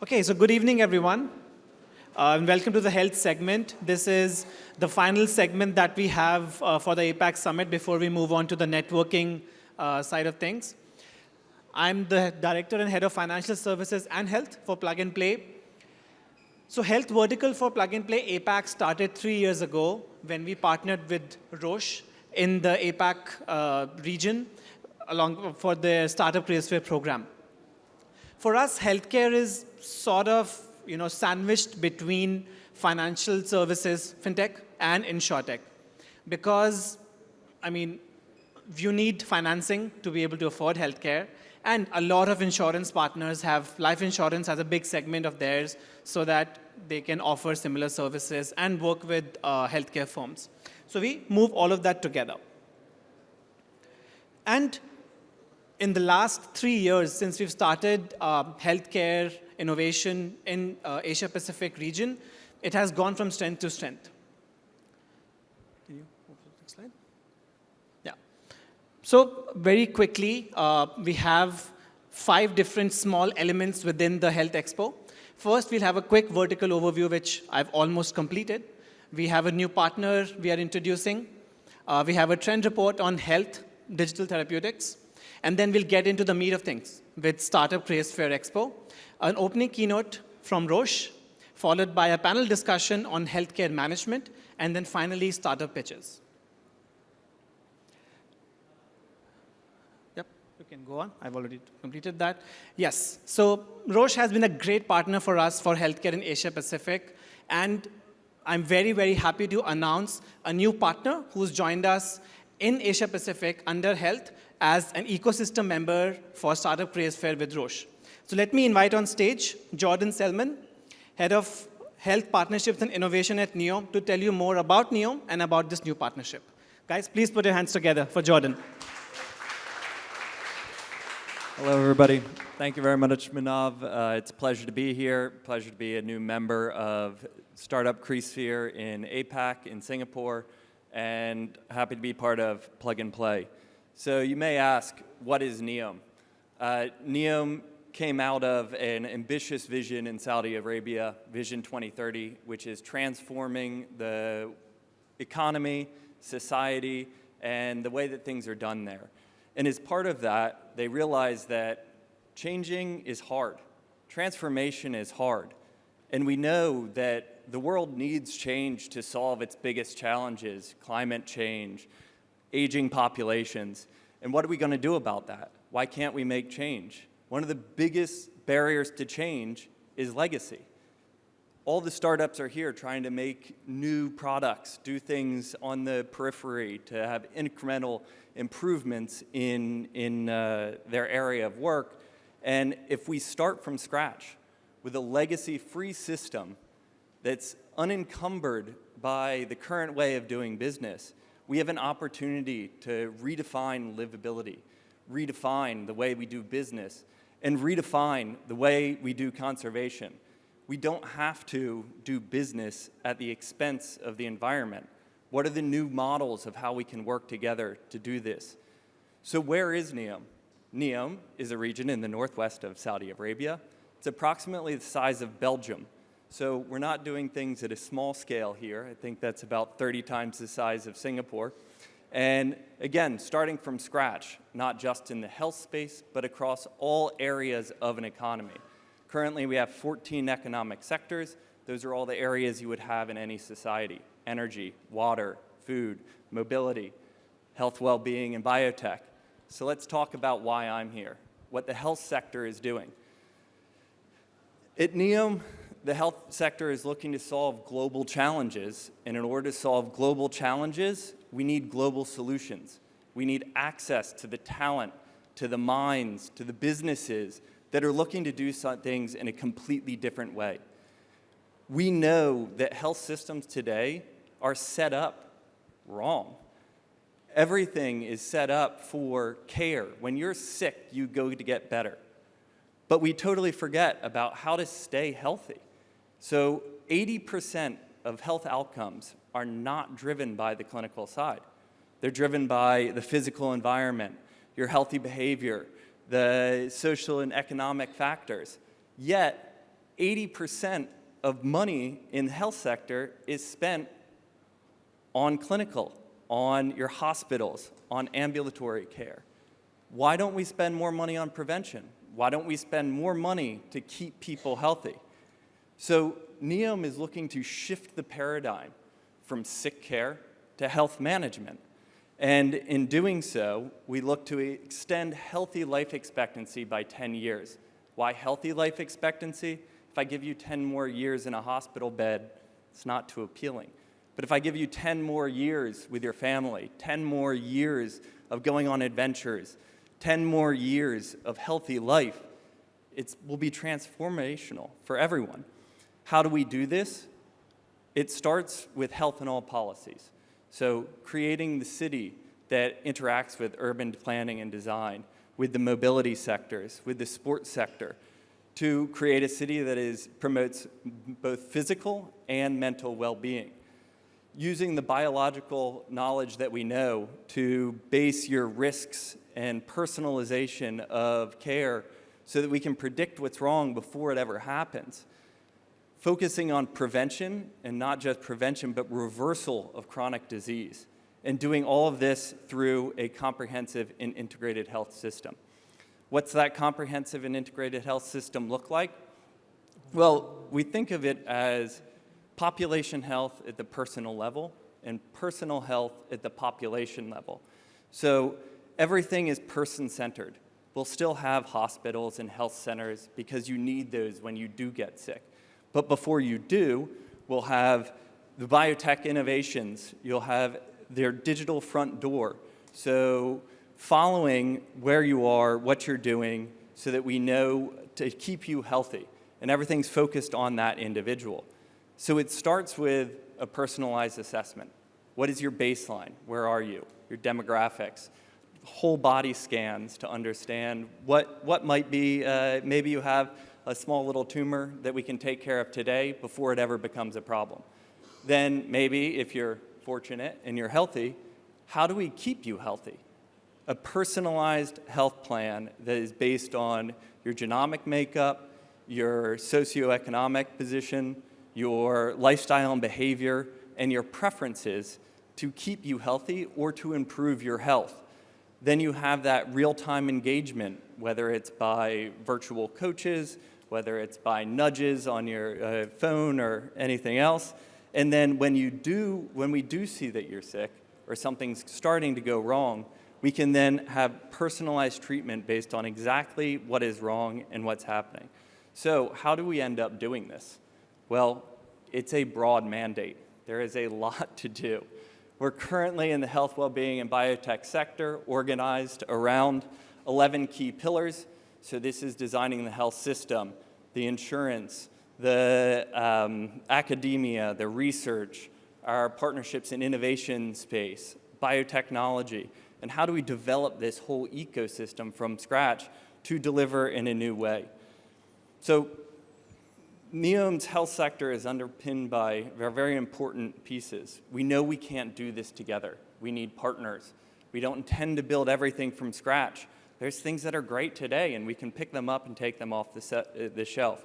Okay, so good evening, everyone, and welcome to the health segment. This is the final segment that we have for the APAC Summit before we move on to the networking side of things. I'm the Director and Head of Financial Services and Health for Plug and Play. So health vertical for Plug and Play APAC started 3 years ago when we partnered with Roche in the APAC region for the Startup Creasphere program. For us, healthcare is sort of, sandwiched between financial services, fintech, and insurtech. Because, you need financing to be able to afford healthcare, and a lot of insurance partners have life insurance as a big segment of theirs so that they can offer similar services and work with healthcare firms. So we move all of that together. And in the last 3 years, since we've started healthcare innovation in Asia-Pacific region, it has gone from strength to strength. Can you move to the next slide? Yeah. So very quickly, we have 5 different small elements within the Health Expo. First, we'll have a quick vertical overview, which I've almost completed. We have a new partner we are introducing. We have a trend report on health, digital therapeutics. And then we'll get into the meat of things with Startup Creasphere Expo, an opening keynote from Roche, followed by a panel discussion on healthcare management, and then finally startup pitches. Yep, you can go on. I've already completed that. Yes, so Roche has been a great partner for us for healthcare in Asia Pacific, and I'm very, very happy to announce a new partner who's joined us in Asia Pacific under health as an ecosystem member for Startup Creasphere with Roche. So let me invite on stage Jordan Selman, Head of Health Partnerships and Innovation at NEOM, to tell you more about NEOM and about this new partnership. Guys, please put your hands together for Jordan. Hello, everybody. Thank you very much, Manav. It's a pleasure to be here, pleasure to be a new member of Startup Creasphere in APAC in Singapore, and happy to be part of Plug and Play. So you may ask, what is NEOM? NEOM came out of an ambitious vision in Saudi Arabia, Vision 2030, which is transforming the economy, society, and the way that things are done there. And as part of that, they realized that changing is hard. Transformation is hard. And we know that the world needs change to solve its biggest challenges, climate change, aging populations. And what are we going to do about that? Why can't we make change? One of the biggest barriers to change is legacy. All the startups are here trying to make new products, do things on the periphery to have incremental improvements in their area of work. And if we start from scratch with a legacy-free system that's unencumbered by the current way of doing business, we have an opportunity to redefine livability, redefine the way we do business, and redefine the way we do conservation. We don't have to do business at the expense of the environment. What are the new models of how we can work together to do this? So where is NEOM? NEOM is a region in the northwest of Saudi Arabia. It's approximately the size of Belgium. So we're not doing things at a small scale here. I think that's about 30 times the size of Singapore. And again, starting from scratch, not just in the health space, but across all areas of an economy. Currently, we have 14 economic sectors. Those are all the areas you would have in any society: energy, water, food, mobility, health, well-being, and biotech. So let's talk about why I'm here, what the health sector is doing. At NEOM, the health sector is looking to solve global challenges, and in order to solve global challenges, we need global solutions. We need access to the talent, to the minds, to the businesses that are looking to do some things in a completely different way. We know that health systems today are set up wrong. Everything is set up for care. When you're sick, you go to get better. But we totally forget about how to stay healthy. So 80% of health outcomes are not driven by the clinical side. They're driven by the physical environment, your healthy behavior, the social and economic factors. Yet, 80% of money in the health sector is spent on clinical, on your hospitals, on ambulatory care. Why don't we spend more money on prevention? Why don't we spend more money to keep people healthy? So NEOM is looking to shift the paradigm from sick care to health management. And in doing so, we look to extend healthy life expectancy by 10 years. Why healthy life expectancy? If I give you 10 more years in a hospital bed, it's not too appealing. But if I give you 10 more years with your family, 10 more years of going on adventures, 10 more years of healthy life, it will be transformational for everyone. How do we do this? It starts with health in all policies. So creating the city that interacts with urban planning and design, with the mobility sectors, with the sports sector, to create a city that promotes both physical and mental well-being. Using the biological knowledge that we know to base your risks and personalization of care so that we can predict what's wrong before it ever happens. Focusing on prevention, and not just prevention, but reversal of chronic disease. And doing all of this through a comprehensive and integrated health system. What's that comprehensive and integrated health system look like? Well, we think of it as population health at the personal level and personal health at the population level. So everything is person-centered. We'll still have hospitals and health centers because you need those when you do get sick. But before you do, we'll have the biotech innovations. You'll have their digital front door. So following where you are, what you're doing, so that we know to keep you healthy. And everything's focused on that individual. So it starts with a personalized assessment. What is your baseline? Where are you? Your demographics. Whole body scans to understand what might be, maybe you have a small little tumor that we can take care of today before it ever becomes a problem. Then maybe if you're fortunate and you're healthy, how do we keep you healthy? A personalized health plan that is based on your genomic makeup, your socioeconomic position, your lifestyle and behavior, and your preferences to keep you healthy or to improve your health. Then you have that real-time engagement, whether it's by virtual coaches, whether it's by nudges on your phone or anything else. And then when we do see that you're sick or something's starting to go wrong, we can then have personalized treatment based on exactly what is wrong and what's happening. So how do we end up doing this? Well, it's a broad mandate. There is a lot to do. We're currently in the health, well-being, and biotech sector organized around 11 key pillars. So this is designing the health system, the insurance, the academia, the research, our partnerships in innovation space, biotechnology, and how do we develop this whole ecosystem from scratch to deliver in a new way. So NEOM's health sector is underpinned by very important pieces. We know we can't do this together. We need partners. We don't intend to build everything from scratch. There's things that are great today, and we can pick them up and take them off the shelf.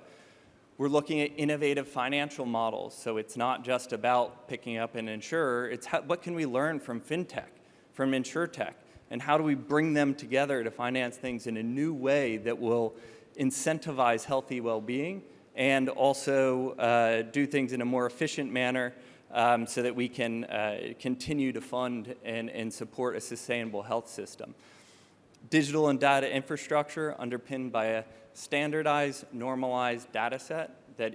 We're looking at innovative financial models, so it's not just about picking up an insurer. It's what can we learn from fintech, from insurtech, and how do we bring them together to finance things in a new way that will incentivize healthy well-being and also do things in a more efficient manner so that we can continue to fund and support a sustainable health system. Digital and data infrastructure underpinned by a standardized, normalized data set that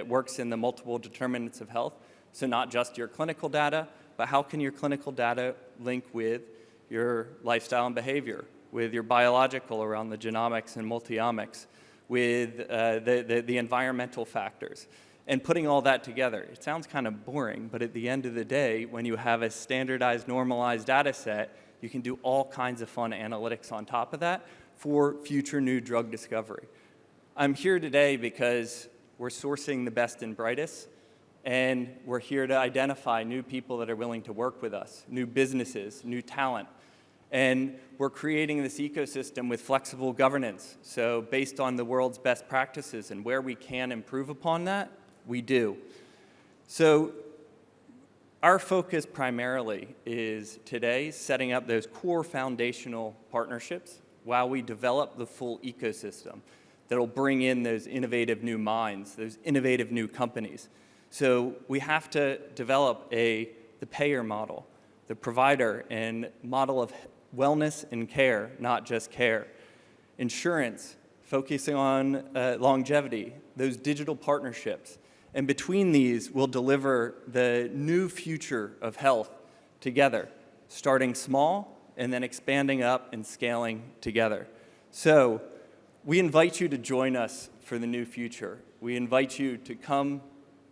works in the multiple determinants of health. So not just your clinical data, but how can your clinical data link with your lifestyle and behavior, with your biological around the genomics and multiomics, with the environmental factors, and putting all that together. It sounds kind of boring, but at the end of the day, when you have a standardized, normalized data set, you can do all kinds of fun analytics on top of that for future new drug discovery. I'm here today because we're sourcing the best and brightest, and we're here to identify new people that are willing to work with us, new businesses, new talent. And we're creating this ecosystem with flexible governance. So based on the world's best practices and where we can improve upon that, we do. So our focus primarily is today setting up those core foundational partnerships while we develop the full ecosystem that'll bring in those innovative new minds, those innovative new companies. So we have to develop the payer model, the provider and model of wellness and care, not just care. Insurance, focusing on longevity, those digital partnerships. And between these, we'll deliver the new future of health together, starting small and then expanding up and scaling together. So we invite you to join us for the new future. We invite you to come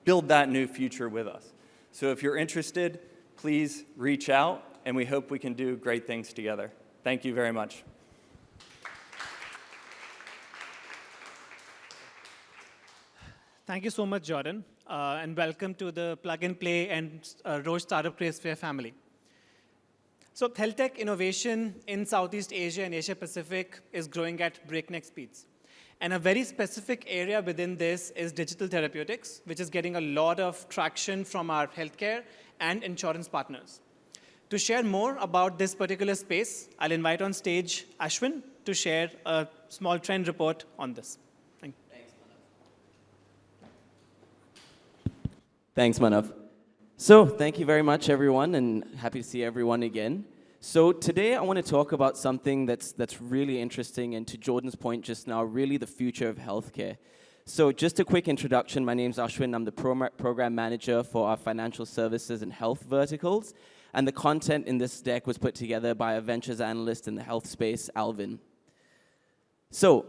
build that new future with us. So if you're interested, please reach out, and we hope we can do great things together. Thank you very much. Thank you so much, Jordan, and welcome to the Plug and Play and Roche Startup Creasphere family. So health tech innovation in Southeast Asia and Asia Pacific is growing at breakneck speeds. And a very specific area within this is digital therapeutics, which is getting a lot of traction from our healthcare and insurance partners. To share more about this particular space, I'll invite on stage Ashwin to share a small trend report on this. Thanks, Manav. So thank you very much, everyone, and happy to see everyone again. So today I want to talk about something that's really interesting, and to Jordan's point just now, really the future of healthcare. So just a quick introduction. My name's Ashwin. I'm the program manager for our financial services and health verticals, and the content in this deck was put together by a ventures analyst in the health space, Alvin. So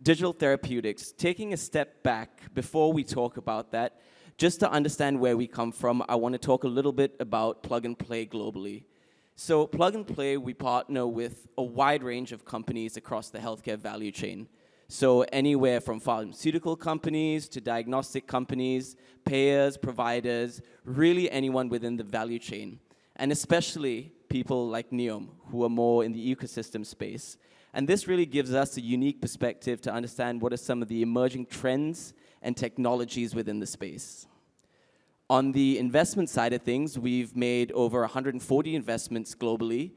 digital therapeutics, taking a step back before we talk about that, just to understand where we come from, I want to talk a little bit about Plug and Play globally. So Plug and Play, we partner with a wide range of companies across the healthcare value chain. So anywhere from pharmaceutical companies to diagnostic companies, payers, providers, really anyone within the value chain. And especially people like Neom, who are more in the ecosystem space. And this really gives us a unique perspective to understand what are some of the emerging trends and technologies within the space. On the investment side of things, we've made over 140 investments globally.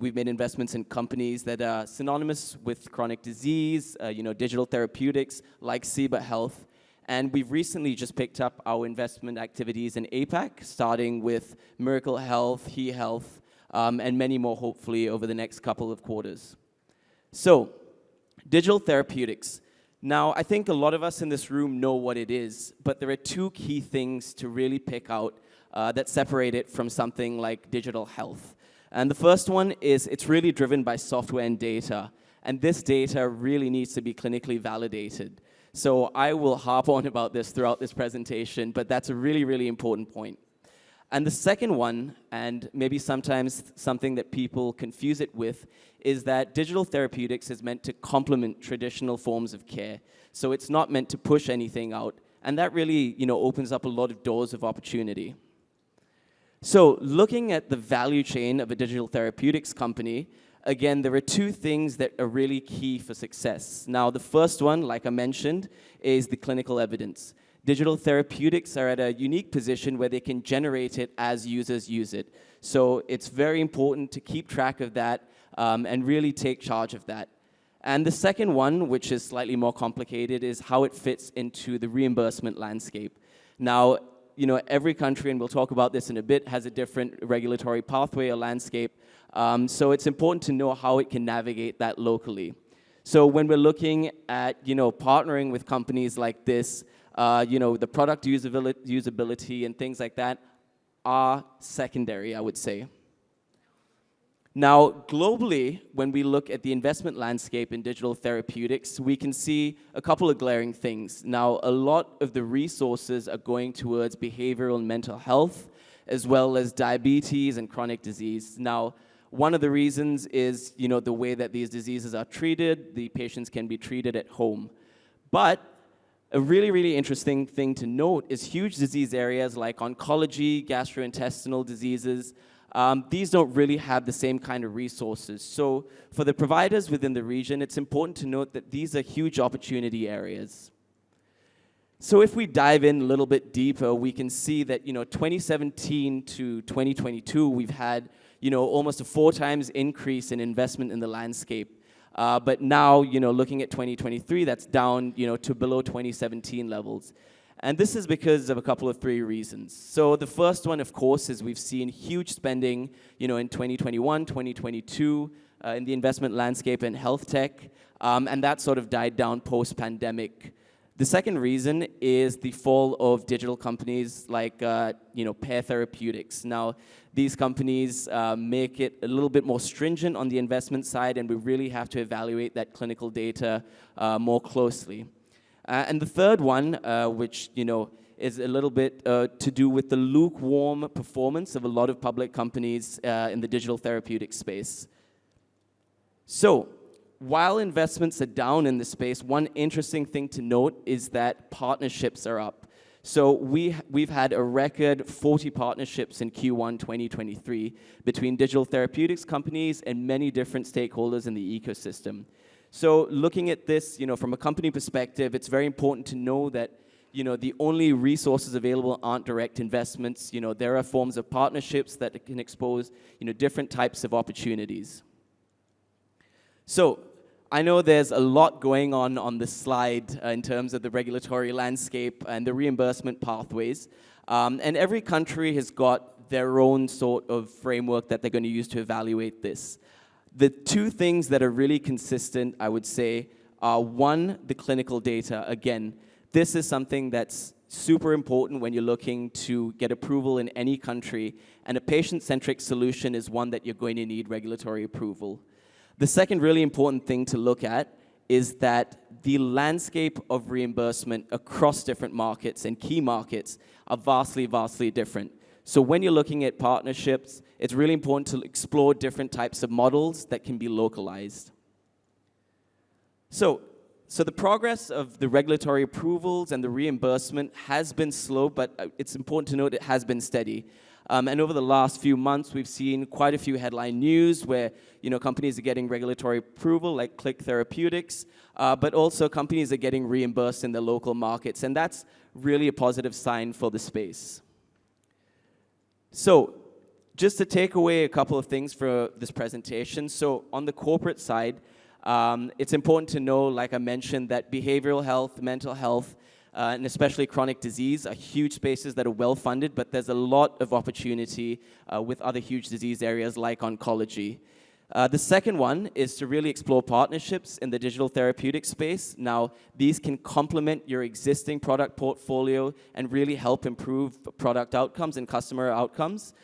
We've made investments in companies that are synonymous with chronic disease, digital therapeutics like Ciba Health. And we've recently just picked up our investment activities in APAC, starting with Miracle Health, He Health, and many more hopefully over the next couple of quarters. So, digital therapeutics. Now, I think a lot of us in this room know what it is, but there are two key things to really pick out that separate it from something like digital health. And the first one is it's really driven by software and data, and this data really needs to be clinically validated. So I will harp on about this throughout this presentation, but that's a really, really important point. And the second one, and maybe sometimes something that people confuse it with, is that digital therapeutics is meant to complement traditional forms of care. So it's not meant to push anything out. And that really, opens up a lot of doors of opportunity. So looking at the value chain of a digital therapeutics company, again, there are two things that are really key for success. Now, the first one, like I mentioned, is the clinical evidence. Digital therapeutics are at a unique position where they can generate it as users use it. So it's very important to keep track of that and really take charge of that. And the second one, which is slightly more complicated, is how it fits into the reimbursement landscape. Now, every country, and we'll talk about this in a bit, has a different regulatory pathway or landscape. So it's important to know how it can navigate that locally. So when we're looking at, partnering with companies like this, the product usability and things like that are secondary, I would say. Now, globally, when we look at the investment landscape in digital therapeutics, we can see a couple of glaring things. Now, a lot of the resources are going towards behavioral and mental health, as well as diabetes and chronic disease. Now, one of the reasons is, the way that these diseases are treated. The patients can be treated at home. But a really, really interesting thing to note is huge disease areas like oncology, gastrointestinal diseases, these don't really have the same kind of resources. So for the providers within the region, it's important to note that these are huge opportunity areas. So if we dive in a little bit deeper, we can see that 2017 to 2022, we've had almost a 4 times increase in investment in the landscape. But now, looking at 2023, that's down to below 2017 levels. And this is because of a couple of 3 reasons. So the first one, of course, is we've seen huge spending in 2021, 2022 in the investment landscape in health tech, and that sort of died down post-pandemic. The second reason is the fall of digital companies like Pear Therapeutics. Now, these companies make it a little bit more stringent on the investment side, and we really have to evaluate that clinical data more closely. And the third one, which is a little bit to do with the lukewarm performance of a lot of public companies in the digital therapeutic space. So, while investments are down in the space, one interesting thing to note is that partnerships are up. So we've had a record 40 partnerships in Q1 2023 between digital therapeutics companies and many different stakeholders in the ecosystem. So looking at this, from a company perspective, it's very important to know that the only resources available aren't direct investments. There are forms of partnerships that can expose different types of opportunities. So I know there's a lot going on this slide in terms of the regulatory landscape and the reimbursement pathways. And every country has got their own sort of framework that they're going to use to evaluate this. The 2 things that are really consistent, I would say, are 1, the clinical data. Again, this is something that's super important when you're looking to get approval in any country, and a patient-centric solution is one that you're going to need regulatory approval. The second really important thing to look at is that the landscape of reimbursement across different markets and key markets are vastly, vastly different. So when you're looking at partnerships, it's really important to explore different types of models that can be localized. So the progress of the regulatory approvals and the reimbursement has been slow, but it's important to note it has been steady. And over the last few months, we've seen quite a few headline news where companies are getting regulatory approval, like Click Therapeutics, but also companies are getting reimbursed in their local markets, and that's really a positive sign for the space. So, just to take away a couple of things for this presentation. So, on the corporate side, it's important to know, like I mentioned, that behavioral health, mental health, and especially chronic disease are huge spaces that are well-funded, but there's a lot of opportunity with other huge disease areas like oncology. The second one is to really explore partnerships in the digital therapeutic space. Now, these can complement your existing product portfolio and really help improve product outcomes and customer outcomes.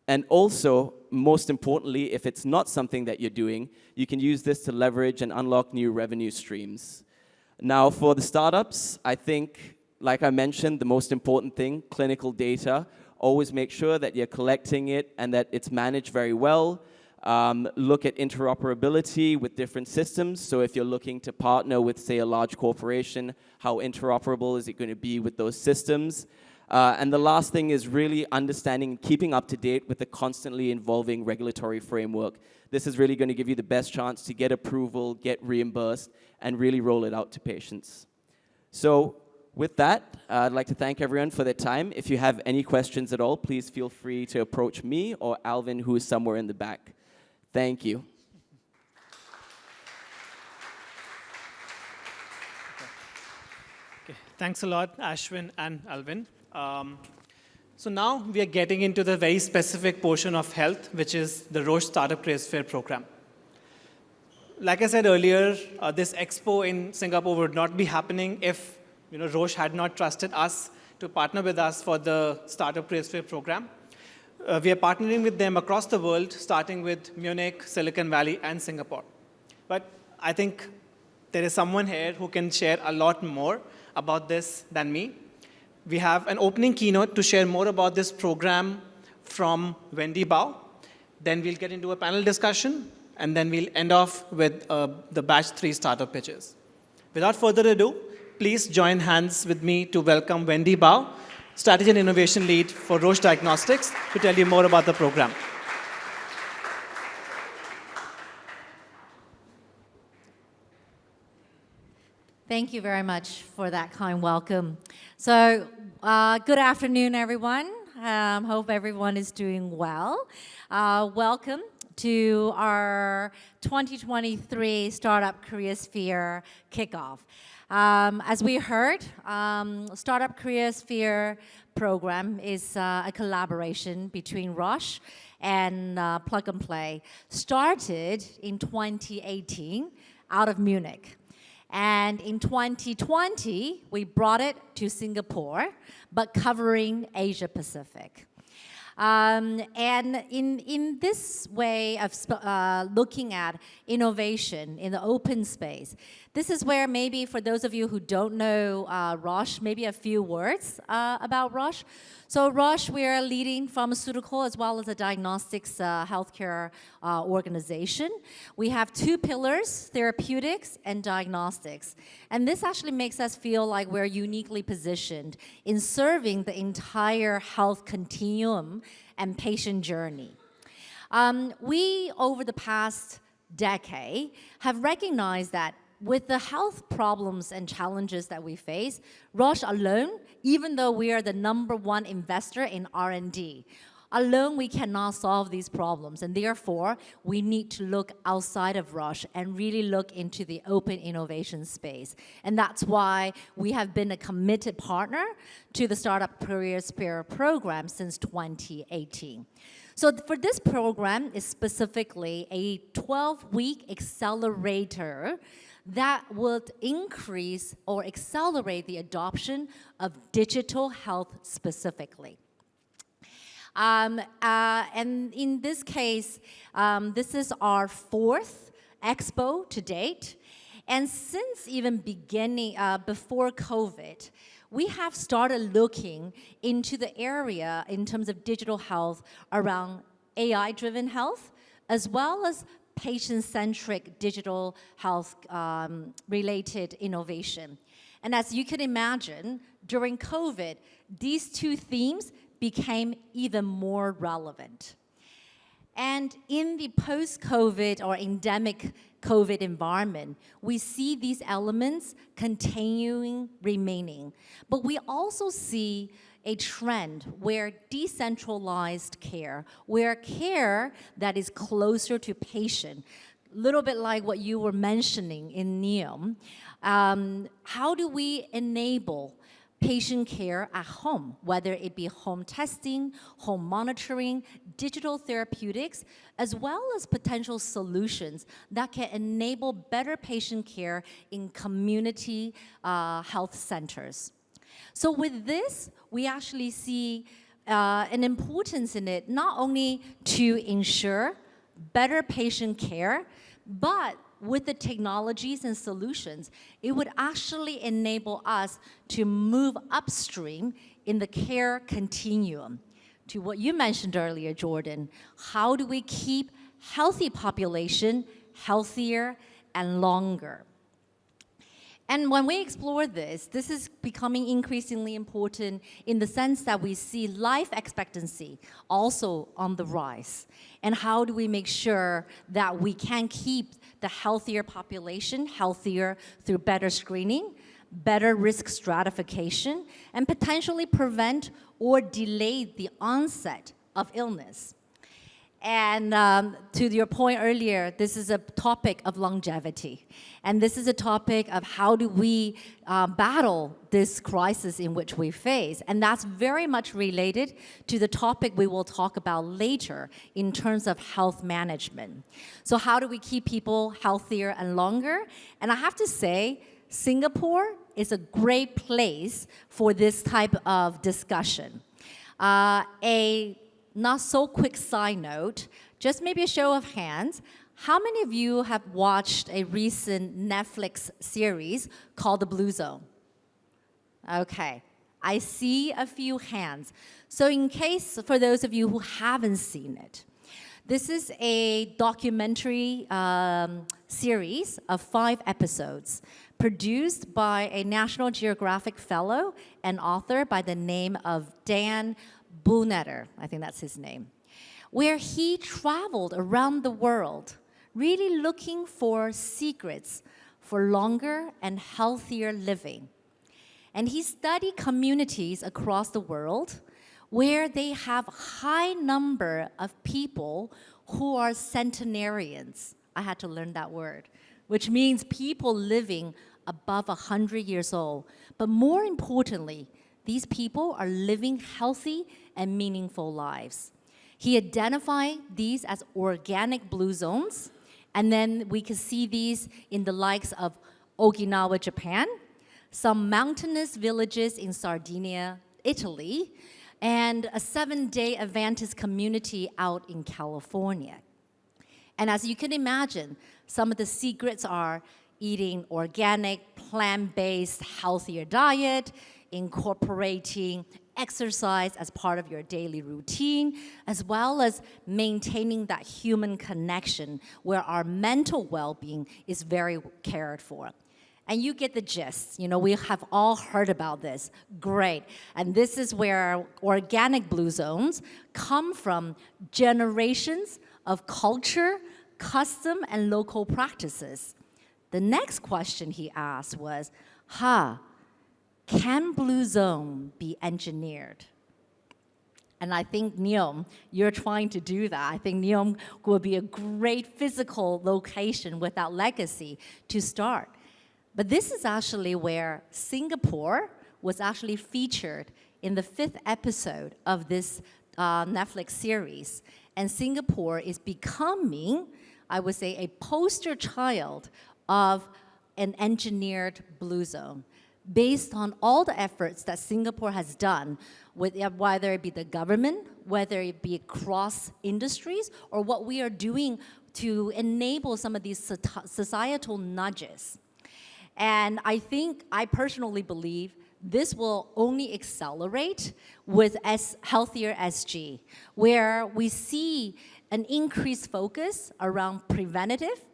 And also, most importantly, if it's not something that you're doing, you can use this to leverage and unlock new revenue streams. Now, for the startups, I think, like I mentioned, the most important thing, clinical data. Always make sure that you're collecting it and that it's managed very well. Look at interoperability with different systems. So if you're looking to partner with, say, a large corporation, how interoperable is it going to be with those systems? And the last thing is really understanding and keeping up to date with the constantly evolving regulatory framework. This is really going to give you the best chance to get approval, get reimbursed, and really roll it out to patients. So with that, I'd like to thank everyone for their time. If you have any questions at all, please feel free to approach me or Alvin, who is somewhere in the back. Thank you. Okay. Thanks a lot, Ashwin and Alvin. So now we are getting into the very specific portion of health, which is the Roche Startup Creasphere program. Like I said earlier, this Expo in Singapore would not be happening if Roche had not trusted us to partner with us for the Startup Creasphere program. We are partnering with them across the world, starting with Munich, Silicon Valley, and Singapore. But I think there is someone here who can share a lot more about this than me. We have an opening keynote to share more about this program from Wendy Bao. Then we'll get into a panel discussion, and then we'll end off with the batch 3 startup pitches. Without further ado, please join hands with me to welcome Wendy Bao, Strategy and Innovation Lead for Roche Diagnostics, to tell you more about the program. Thank you very much for that kind welcome. So, good afternoon, everyone. Hope everyone is doing well. Welcome to our 2023 Startup Creasphere kickoff. As we heard, Startup Creasphere program is a collaboration between Roche and Plug and Play. Started in 2018 out of Munich. And in 2020, we brought it to Singapore, but covering Asia Pacific. And in this way of looking at innovation in the open space, this is where maybe for those of you who don't know Roche, maybe a few words about Roche. So Roche, we are a leading pharmaceutical as well as a diagnostics healthcare organization. We have two pillars, therapeutics and diagnostics. And this actually makes us feel like we're uniquely positioned in serving the entire health continuum and patient journey. We, over the past decade, have recognized that with the health problems and challenges that we face, Roche alone, even though we are the #1 investor in R&D, alone we cannot solve these problems, and therefore we need to look outside of Roche and really look into the open innovation space. And that's why we have been a committed partner to the Startup Creasphere program since 2018. So for this program is specifically a 12-week accelerator that would increase or accelerate the adoption of digital health specifically. And in this case, this is our 4th Expo to date. And since even beginning, before COVID, we have started looking into the area in terms of digital health around AI-driven health, as well as patient-centric digital health related innovation. And as you can imagine, during COVID, these two themes became even more relevant. And in the post-COVID or endemic COVID environment, we see these elements continuing remaining. But we also see a trend where decentralized care, where care that is closer to patient, a little bit like what you were mentioning in NEOM, how do we enable patient care at home, whether it be home testing, home monitoring, digital therapeutics, as well as potential solutions that can enable better patient care in community health centers. So with this, we actually see an importance in it, not only to ensure better patient care, but with the technologies and solutions, it would actually enable us to move upstream in the care continuum. To what you mentioned earlier, Jordan, how do we keep healthy population healthier and longer? And when we explore this is becoming increasingly important in the sense that we see life expectancy also on the rise. And how do we make sure that we can keep the healthier population healthier through better screening, better risk stratification, and potentially prevent or delay the onset of illness. And to your point earlier, this is a topic of longevity. And this is a topic of how do we battle this crisis in which we face. And that's very much related to the topic we will talk about later in terms of health management. So how do we keep people healthier and longer? And I have to say, Singapore is a great place for this type of discussion. A not so quick side note, just maybe a show of hands. How many of you have watched a recent Netflix series called The Blue Zone? Okay, I see a few hands. So in case, for those of you who haven't seen it, this is a documentary series of 5 episodes produced by a National Geographic fellow and author by the name of Dan Bunetter, I think that's his name, where he traveled around the world really looking for secrets for longer and healthier living. And he studied communities across the world where they have high number of people who are centenarians. I had to learn that word, which means people living above 100 years old. But more importantly, these people are living healthy and meaningful lives. He identified these as organic blue zones, and then we can see these in the likes of Okinawa, Japan, some mountainous villages in Sardinia, Italy, and a 7-day Adventist community out in California. And as you can imagine, some of the secrets are eating organic, plant-based, healthier diet, incorporating exercise as part of your daily routine, as well as maintaining that human connection where our mental well-being is very cared for. And you get the gist. You know, we have all heard about this. Great. And this is where organic blue zones come from generations of culture, custom, and local practices. The next question he asked was, can blue zone be engineered? And I think, Neom, you're trying to do that. I think Neom will be a great physical location with that legacy to start. But this is actually where Singapore was actually featured in the 5th episode of this Netflix series. And Singapore is becoming, I would say, a poster child of an engineered blue zone, based on all the efforts that Singapore has done, with whether it be the government, whether it be across industries, or what we are doing to enable some of these societal nudges. And I personally believe this will only accelerate with healthier SG, where we see an increased focus around preventative,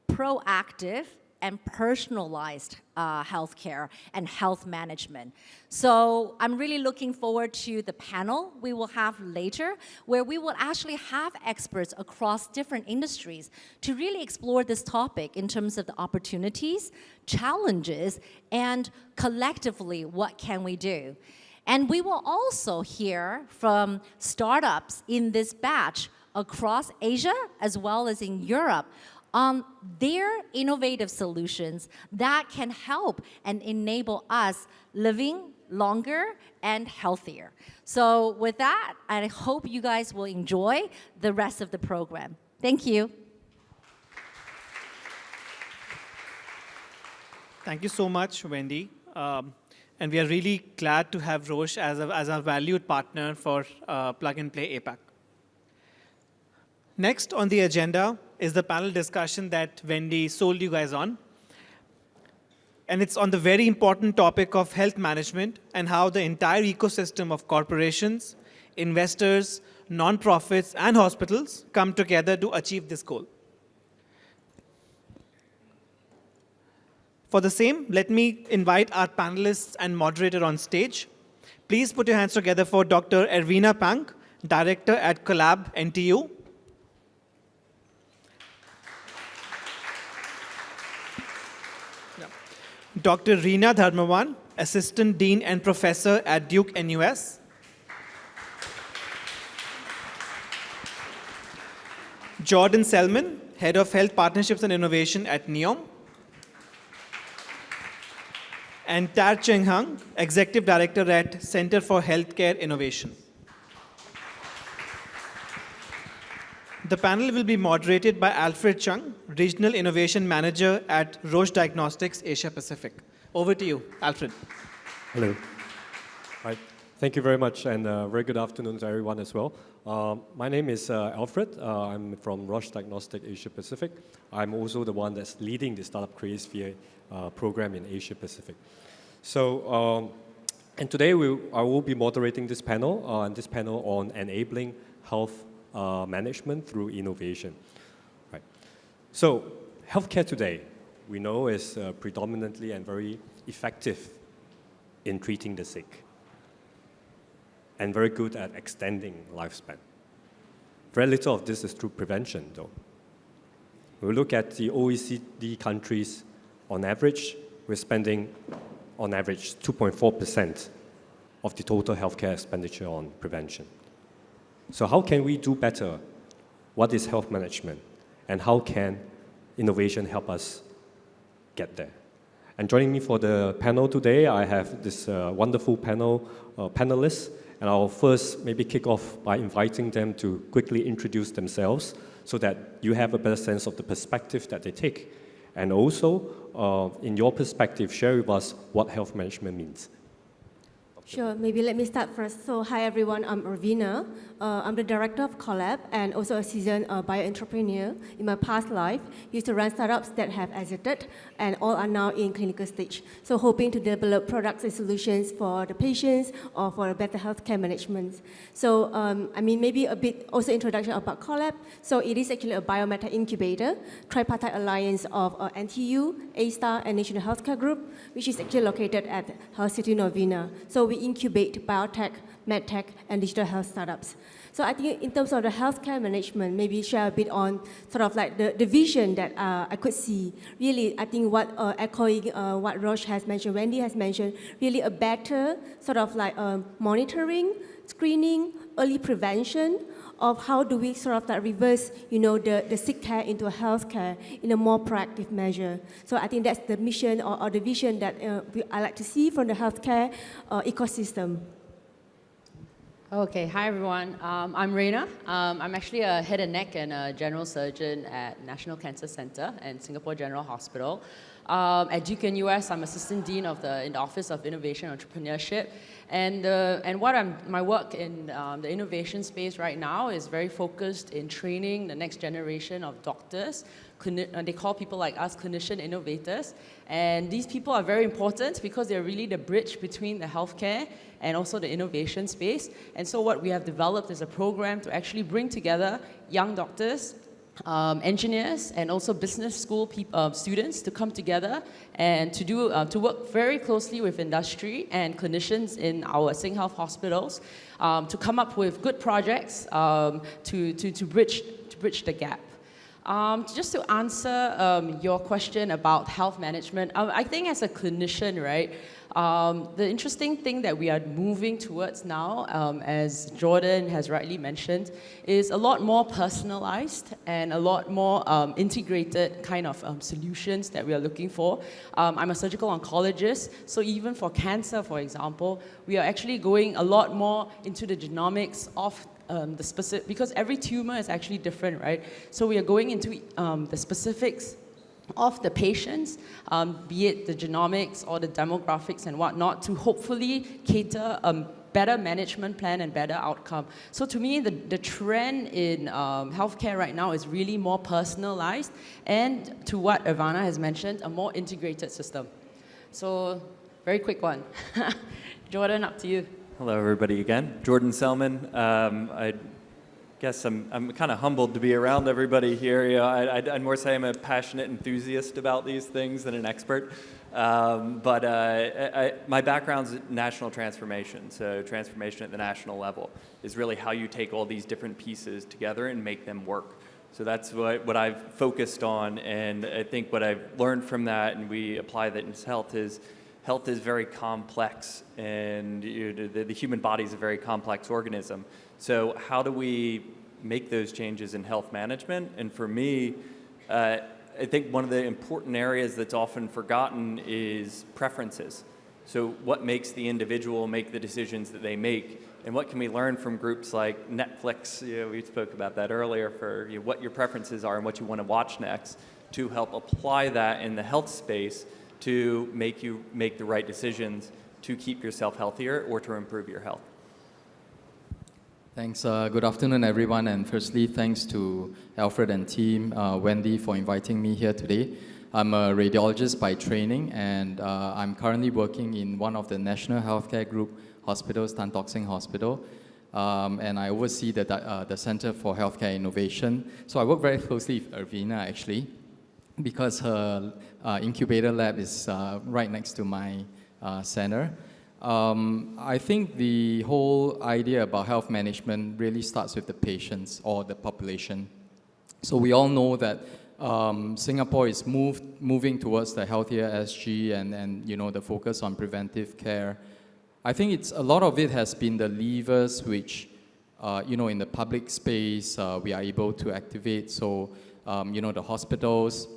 proactive, and personalized healthcare and health management. So I'm really looking forward to the panel we will have later, where we will actually have experts across different industries to really explore this topic in terms of the opportunities, challenges, and collectively, what can we do? And we will also hear from startups in this batch across Asia as well as in Europe on their innovative solutions that can help and enable us living longer and healthier. So with that, I hope you guys will enjoy the rest of the program. Thank you. Thank you so much, Wendy. And we are really glad to have Roche as a valued partner for Plug and Play APAC. Next on the agenda is the panel discussion that Wendy sold you guys on. And it's on the very important topic of health management and how the entire ecosystem of corporations, investors, nonprofits, and hospitals come together to achieve this goal. For the same, let me invite our panelists and moderator on stage. Please put your hands together for Dr. Ervina Pang, Director at Collab NTU. Dr. Reena Dharmawan, Assistant Dean and Professor at Duke NUS. Jordan Selman, Head of Health Partnerships and Innovation at NEOM. And Tar Cheng Hung, Executive Director at Center for Healthcare Innovation. The panel will be moderated by Alfred Chung, Regional Innovation Manager at Roche Diagnostics Asia Pacific. Over to you, Alfred. Hello. Hi. Thank you very much, and very good afternoon to everyone as well. My name is Alfred. I'm from Roche Diagnostics Asia Pacific. I'm also the one that's leading the startup Creasphere program in Asia Pacific. So, and today I will be moderating this panel, and this panel on enabling health management through innovation. Right. So, healthcare today, we know, is predominantly and very effective in treating the sick, and very good at extending lifespan. Very little of this is through prevention, though. We look at the OECD countries on average, we're spending, on average, 2.4% of the total healthcare expenditure on prevention. So how can we do better? What is health management? And how can innovation help us get there? And joining me for the panel today, I have this wonderful panelists. And I'll first maybe kick off by inviting them to quickly introduce themselves so that you have a better sense of the perspective that they take. And also, in your perspective, share with us what health management means. Sure, maybe let me start first. So hi everyone, I'm Ravina. I'm the director of Collab and also a seasoned bio-entrepreneur. In my past life, used to run startups that have exited and all are now in clinical stage. So hoping to develop products and solutions for the patients or for a better healthcare management. So maybe a bit also introduction about Collab. So it is actually a biometa incubator, tripartite alliance of NTU, A-Star and National Healthcare Group, which is actually located at Health City Novena. So we incubate biotech, medtech, and digital health startups. So I think in terms of the healthcare management, maybe share a bit on sort of like the vision that I could see. Really, I think what echoing what Roche has mentioned, Wendy has mentioned, really a better sort of like monitoring, screening, early prevention of how do we sort of like reverse, the sick care into a healthcare in a more proactive measure. So I think that's the mission or the vision that I like to see from the healthcare ecosystem. Okay, hi everyone. I'm Reina. I'm actually a head and neck and a general surgeon at National Cancer Center and Singapore General Hospital. At Duke and US, I'm assistant dean in the Office of Innovation and Entrepreneurship. And my work in the innovation space right now is very focused in training the next generation of doctors. They call people like us clinician innovators. And these people are very important because they're really the bridge between the healthcare and also the innovation space. And so what we have developed is a program to actually bring together young doctors, engineers, and also business school students to come together and to work very closely with industry and clinicians in our SingHealth hospitals to come up with good projects to bridge the gap. Just to answer your question about health management, I think as a clinician, right, the interesting thing that we are moving towards now, as Jordan has rightly mentioned, is a lot more personalized and a lot more integrated kind of solutions that we are looking for. I'm a surgical oncologist, so even for cancer, for example, we are actually going a lot more into the genomics of the specific, because every tumor is actually different, right? So we are going into the specifics of the patients, be it the genomics or the demographics and whatnot, to hopefully cater a better management plan and better outcome. So to me, the trend in healthcare right now is really more personalized and, to what Ivana has mentioned, a more integrated system. So, very quick one. Jordan, up to you. Hello, everybody, again. Jordan Selman. I guess I'm kind of humbled to be around everybody here. I'd more say I'm a passionate enthusiast about these things than an expert. But my background's national transformation, so transformation at the national level is really how you take all these different pieces together and make them work. So that's what I've focused on, and I think what I've learned from that, and we apply that in health is very complex, and the human body is a very complex organism. So how do we make those changes in health management? And for me, I think one of the important areas that's often forgotten is preferences. So what makes the individual make the decisions that they make? And what can we learn from groups like Netflix? We spoke about that earlier, for what your preferences are and what you want to watch next, to help apply that in the health space to make you make the right decisions to keep yourself healthier or to improve your health. Thanks. Good afternoon, everyone. And firstly, thanks to Alfred and team, Wendy, for inviting me here today. I'm a radiologist by training, and I'm currently working in one of the National Healthcare Group hospitals, Tan Tock Seng Hospital. And I oversee the Center for Healthcare Innovation. So I work very closely with Irvina, actually, because her incubator lab is right next to my center. I think the whole idea about health management really starts with the patients or the population. So we all know that Singapore is moving towards the healthier SG and the focus on preventive care. I think a lot of it has been the levers which, in the public space, we are able to activate. So, the hospitals,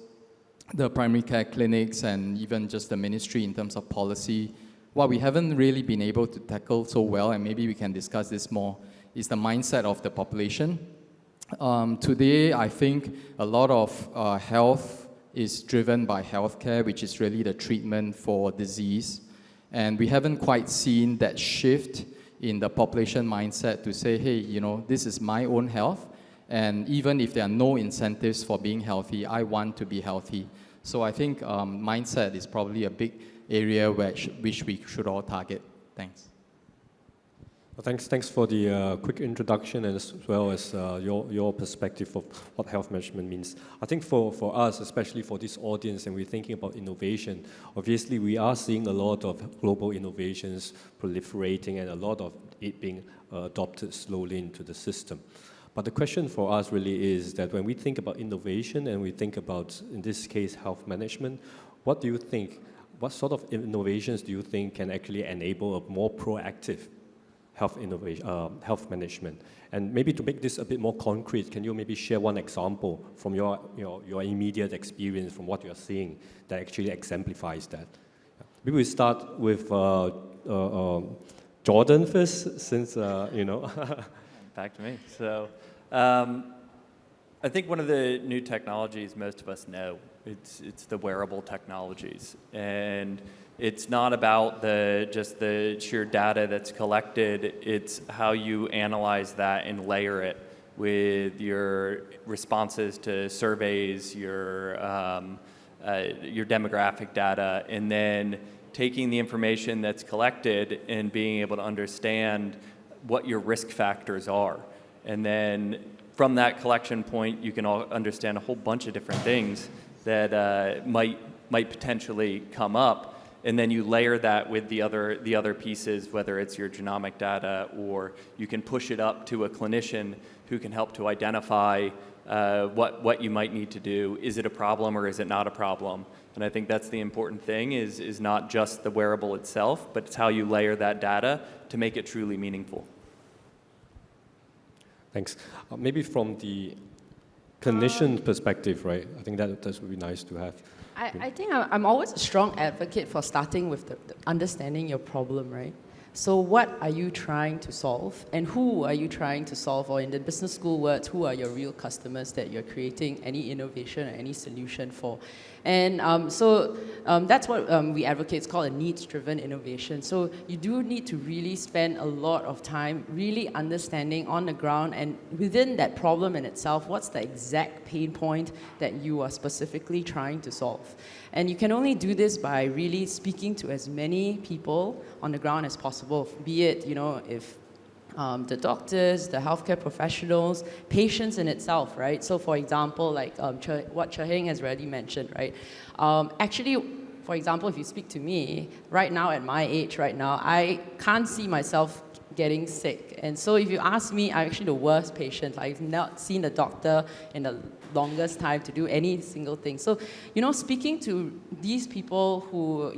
the primary care clinics, and even just the ministry in terms of policy. What we haven't really been able to tackle so well, and maybe we can discuss this more, is the mindset of the population. Today, I think a lot of health is driven by healthcare, which is really the treatment for disease. And we haven't quite seen that shift in the population mindset to say, hey, this is my own health. And even if there are no incentives for being healthy, I want to be healthy. So I think mindset is probably a big area which we should all target. Thanks. Well, thanks for the quick introduction and as well as your perspective of what health management means. I think for us, especially for this audience, and we're thinking about innovation, obviously we are seeing a lot of global innovations proliferating and a lot of it being adopted slowly into the system. But the question for us really is that when we think about innovation and we think about, in this case, health management, what do you think, what sort of innovations do you think can actually enable a more proactive health management? And maybe to make this a bit more concrete, can you maybe share one example from your immediate experience, from what you're seeing, that actually exemplifies that? Maybe we start with Jordan first, since, Back to me. So I think one of the new technologies most of us know, it's the wearable technologies. And it's not about just the sheer data that's collected, it's how you analyze that and layer it with your responses to surveys, your demographic data, and then taking the information that's collected and being able to understand what your risk factors are. And then from that collection point, you can understand a whole bunch of different things that might potentially come up. And then you layer that with the other pieces, whether it's your genomic data, or you can push it up to a clinician who can help to identify what you might need to do. Is it a problem or is it not a problem? And I think that's the important thing, is not just the wearable itself, but it's how you layer that data to make it truly meaningful. Thanks. Maybe from the clinician perspective, right? I think that would be nice to have. I think I'm always a strong advocate for starting with the understanding your problem, right? So what are you trying to solve, and who are you trying to solve? Or in the business school words, who are your real customers that you're creating any innovation or any solution for? And that's what we advocate. It's called a needs-driven innovation. So you do need to really spend a lot of time really understanding on the ground, and within that problem in itself, what's the exact pain point that you are specifically trying to solve. And you can only do this by really speaking to as many people on the ground as possible, be it, if the doctors, the healthcare professionals, patients in itself, right? So for example, like what Cheh-Heng has already mentioned, right? Actually, for example, if you speak to me, right now at my age right now, I can't see myself getting sick. And so if you ask me, I'm actually the worst patient. I've not seen a doctor in the longest time to do any single thing. So, speaking to these people who,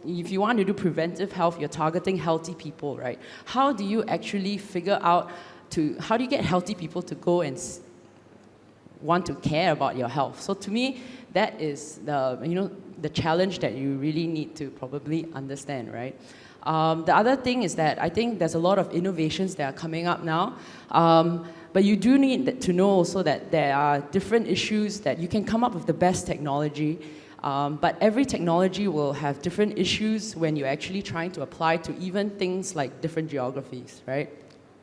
if you want to do preventive health, you're targeting healthy people, right? How do you actually figure out how do you get healthy people to go and want to care about your health? So to me, that is the challenge that you really need to probably understand, right? The other thing is that I think there's a lot of innovations that are coming up now, but you do need to know also that there are different issues that you can come up with the best technology, but every technology will have different issues when you're actually trying to apply to even things like different geographies, right?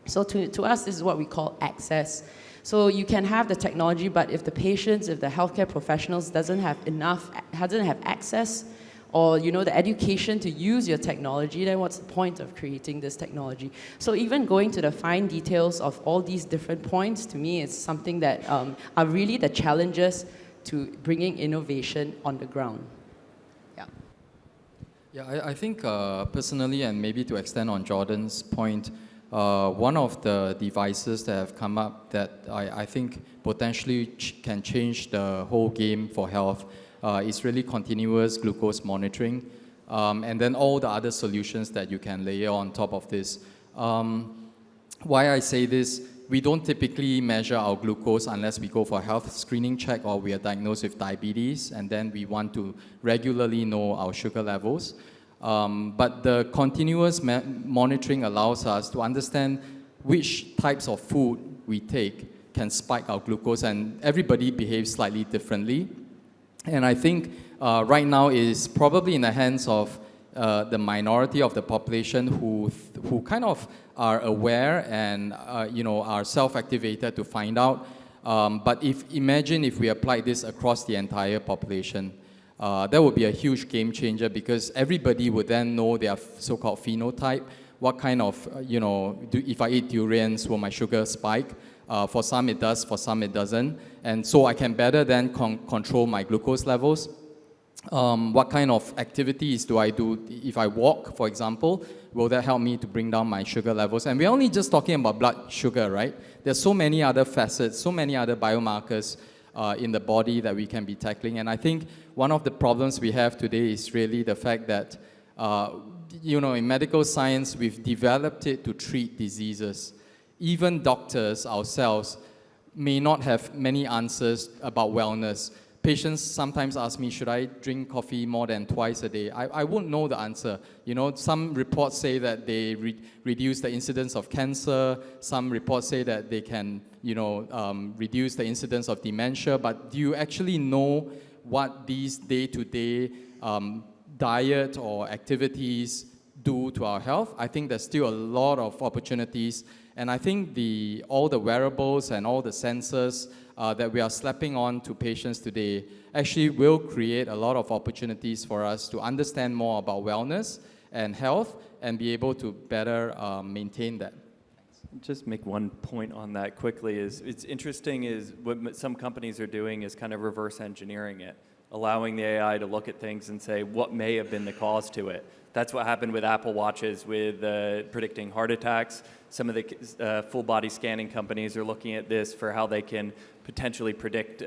So to us, this is what we call access. So you can have the technology, but if the patients, if the healthcare professionals hasn't have access, or the education to use your technology, then what's the point of creating this technology? So even going to the fine details of all these different points, to me, is something that are really the challenges to bringing innovation on the ground. Yeah, I think personally, and maybe to extend on Jordan's point, one of the devices that have come up that I think potentially can change the whole game for health is really continuous glucose monitoring, and then all the other solutions that you can layer on top of this. Why I say this, we don't typically measure our glucose unless we go for a health screening check or we are diagnosed with diabetes, and then we want to regularly know our sugar levels. But the continuous monitoring allows us to understand which types of food we take can spike our glucose, and everybody behaves slightly differently. And I think right now is probably in the hands of the minority of the population who kind of are aware and are self-activated to find out. But imagine if we applied this across the entire population. That would be a huge game changer, because everybody would then know their so-called phenotype. What kind of, if I eat durians, will my sugar spike? For some it does, for some it doesn't. And so I can better then control my glucose levels. What kind of activities do I do? If I walk, for example, will that help me to bring down my sugar levels? And we're only just talking about blood sugar, right? There's so many other facets, so many other biomarkers in the body that we can be tackling. And I think one of the problems we have today is really the fact that, in medical science, we've developed it to treat diseases. Even doctors ourselves may not have many answers about wellness. Patients sometimes ask me, should I drink coffee more than twice a day? I won't know the answer. Some reports say that they reduce the incidence of cancer. Some reports say that they can, reduce the incidence of dementia. But do you actually know what these day-to-day diet or activities do to our health? I think there's still a lot of opportunities. And I think all the wearables and all the sensors that we are slapping on to patients today actually will create a lot of opportunities for us to understand more about wellness and health and be able to better maintain that. Just make one point on that quickly. It's interesting is what some companies are doing is kind of reverse engineering it, allowing the AI to look at things and say what may have been the cause to it. That's what happened with Apple Watches with predicting heart attacks. Some of the full body scanning companies are looking at this for how they can potentially predict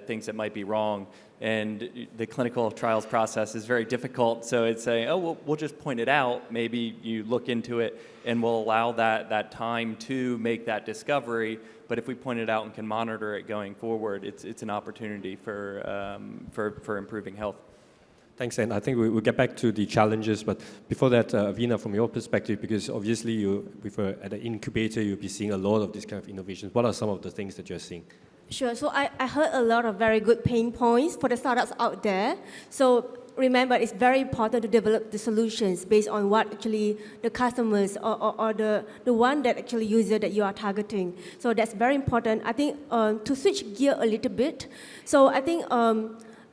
things that might be wrong. And the clinical trials process is very difficult. So it's saying, we'll just point it out. Maybe you look into it and we'll allow that time to make that discovery. But if we point it out and can monitor it going forward, it's an opportunity for improving health. Thanks, and I think we'll get back to the challenges, but before that, Avina, from your perspective, because obviously at the incubator, you'll be seeing a lot of this kind of innovations. What are some of the things that you're seeing? Sure. So I heard a lot of very good pain points for the startups out there. So remember, it's very important to develop the solutions based on what actually the customers or the one that actually user that you are targeting. So that's very important. I think to switch gear a little bit. So I think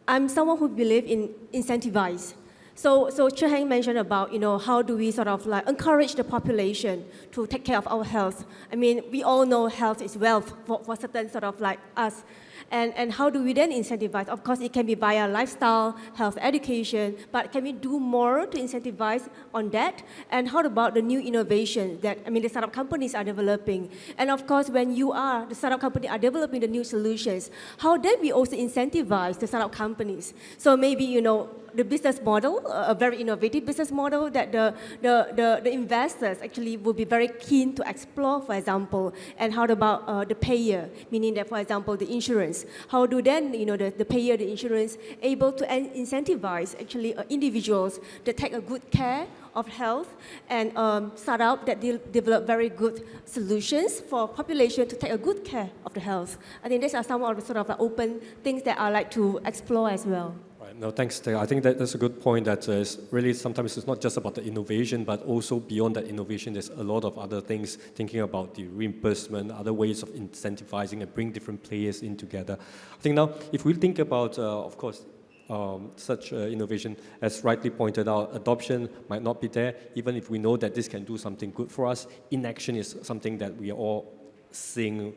I'm someone who believes in incentivize. So Chiheng mentioned about, how do we sort of like encourage the population to take care of our health. I mean, we all know health is wealth for certain sort of like us. And how do we then incentivize? Of course, it can be via lifestyle, health education, but can we do more to incentivize on that? And how about the new innovation that, the startup companies are developing? And of course, when the startup company are developing the new solutions, how then we also incentivize the startup companies? So maybe, the business model, a very innovative business model that the investors actually will be very keen to explore, for example. And how about the payer, meaning that, for example, the insurance. How do then, the payer, the insurance, able to incentivize actually individuals to take a good care of health and startup that develop very good solutions for population to take a good care of the health. I think these are some of the sort of open things that I like to explore as well. No, thanks, Tega. I think that's a good point that really sometimes it's not just about the innovation, but also beyond that innovation, there's a lot of other things, thinking about the reimbursement, other ways of incentivizing and bring different players in together. I think now, if we think about, of course, such innovation, as rightly pointed out, adoption might not be there, even if we know that this can do something good for us. Inaction is something that we are all seeing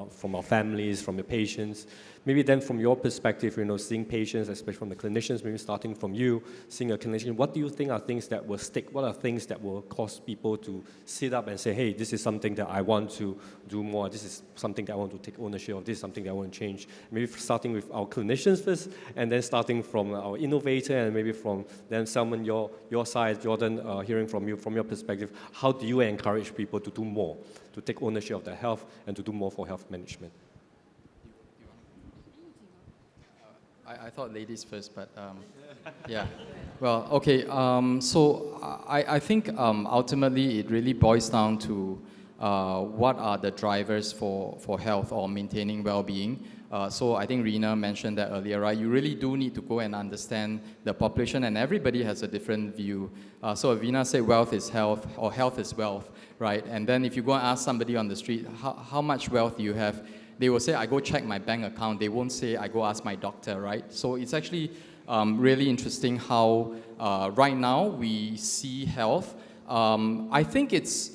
from our families, from the patients. Maybe then from your perspective, seeing patients, especially from the clinicians, maybe starting from you, seeing a clinician, what do you think are things that will stick? What are things that will cause people to sit up and say, hey, this is something that I want to do more. This is something that I want to take ownership of. This is something that I want to change. Maybe starting with our clinicians first, and then starting from our innovator, and maybe from then Salman, your side, Jordan, hearing from you, from your perspective, how do you encourage people to do more, to take ownership of their health, and to do more for health management? I thought ladies first, but yeah. Well, okay. So I think ultimately it really boils down to what are the drivers for health or maintaining well-being. So I think Rina mentioned that earlier, right? You really do need to go and understand the population, and everybody has a different view. So Rina said wealth is health, or health is wealth, right? And then if you go and ask somebody on the street, how much wealth do you have? They will say, I go check my bank account. They won't say, I go ask my doctor, right? So it's actually really interesting how right now we see health. I think it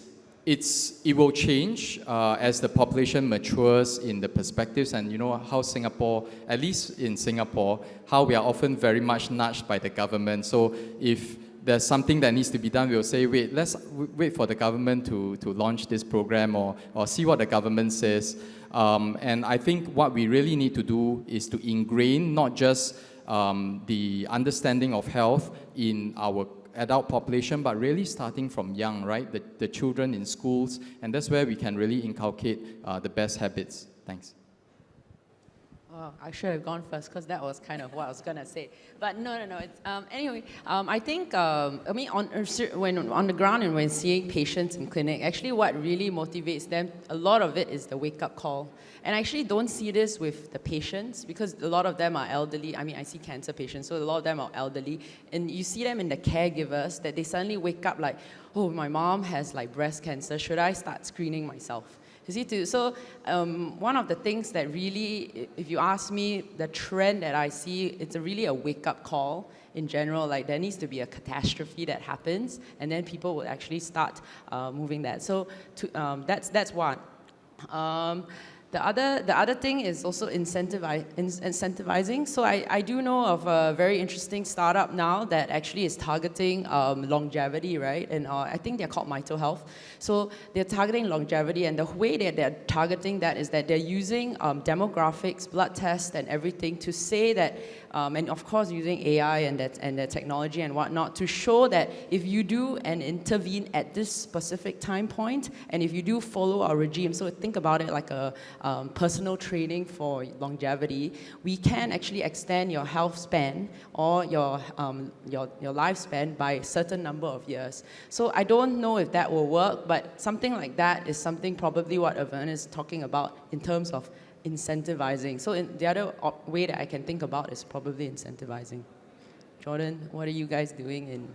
will change as the population matures in the perspectives, and how Singapore, at least in Singapore, how we are often very much nudged by the government. So if there's something that needs to be done, we'll say, wait, let's wait for the government to launch this program or see what the government says. And I think what we really need to do is to ingrain not just the understanding of health in our adult population, but really starting from young, right? The children in schools, and that's where we can really inculcate the best habits. Thanks. Oh, I should have gone first because that was kind of what I was gonna say. But no. It's, anyway, I think when on the ground and when seeing patients in clinic, actually what really motivates them, a lot of it is the wake-up call. And I actually don't see this with the patients because a lot of them are elderly. I mean, I see cancer patients, so a lot of them are elderly, and you see them in the caregivers that they suddenly wake up like, oh, my mom has like breast cancer. Should I start screening myself? So one of the things that really, if you ask me, the trend that I see, it's really a wake-up call in general. Like there needs to be a catastrophe that happens, and then people will actually start moving that. So that's one. The other thing is also incentivizing. So I do know of a very interesting startup now that actually is targeting longevity, right? And I think they're called Mito Health. So they're targeting longevity, and the way that they're targeting that is that they're using demographics, blood tests, and everything to say that, and of course using AI and the technology and whatnot to show that if you do and intervene at this specific time point, and if you do follow our regime, so think about it like a personal training for longevity, we can actually extend your health span or your lifespan by a certain number of years. So I don't know if that will work, but something like that is something probably what Averna is talking about in terms of incentivizing. So the other way that I can think about is probably incentivizing. Jordan, what are you guys doing in,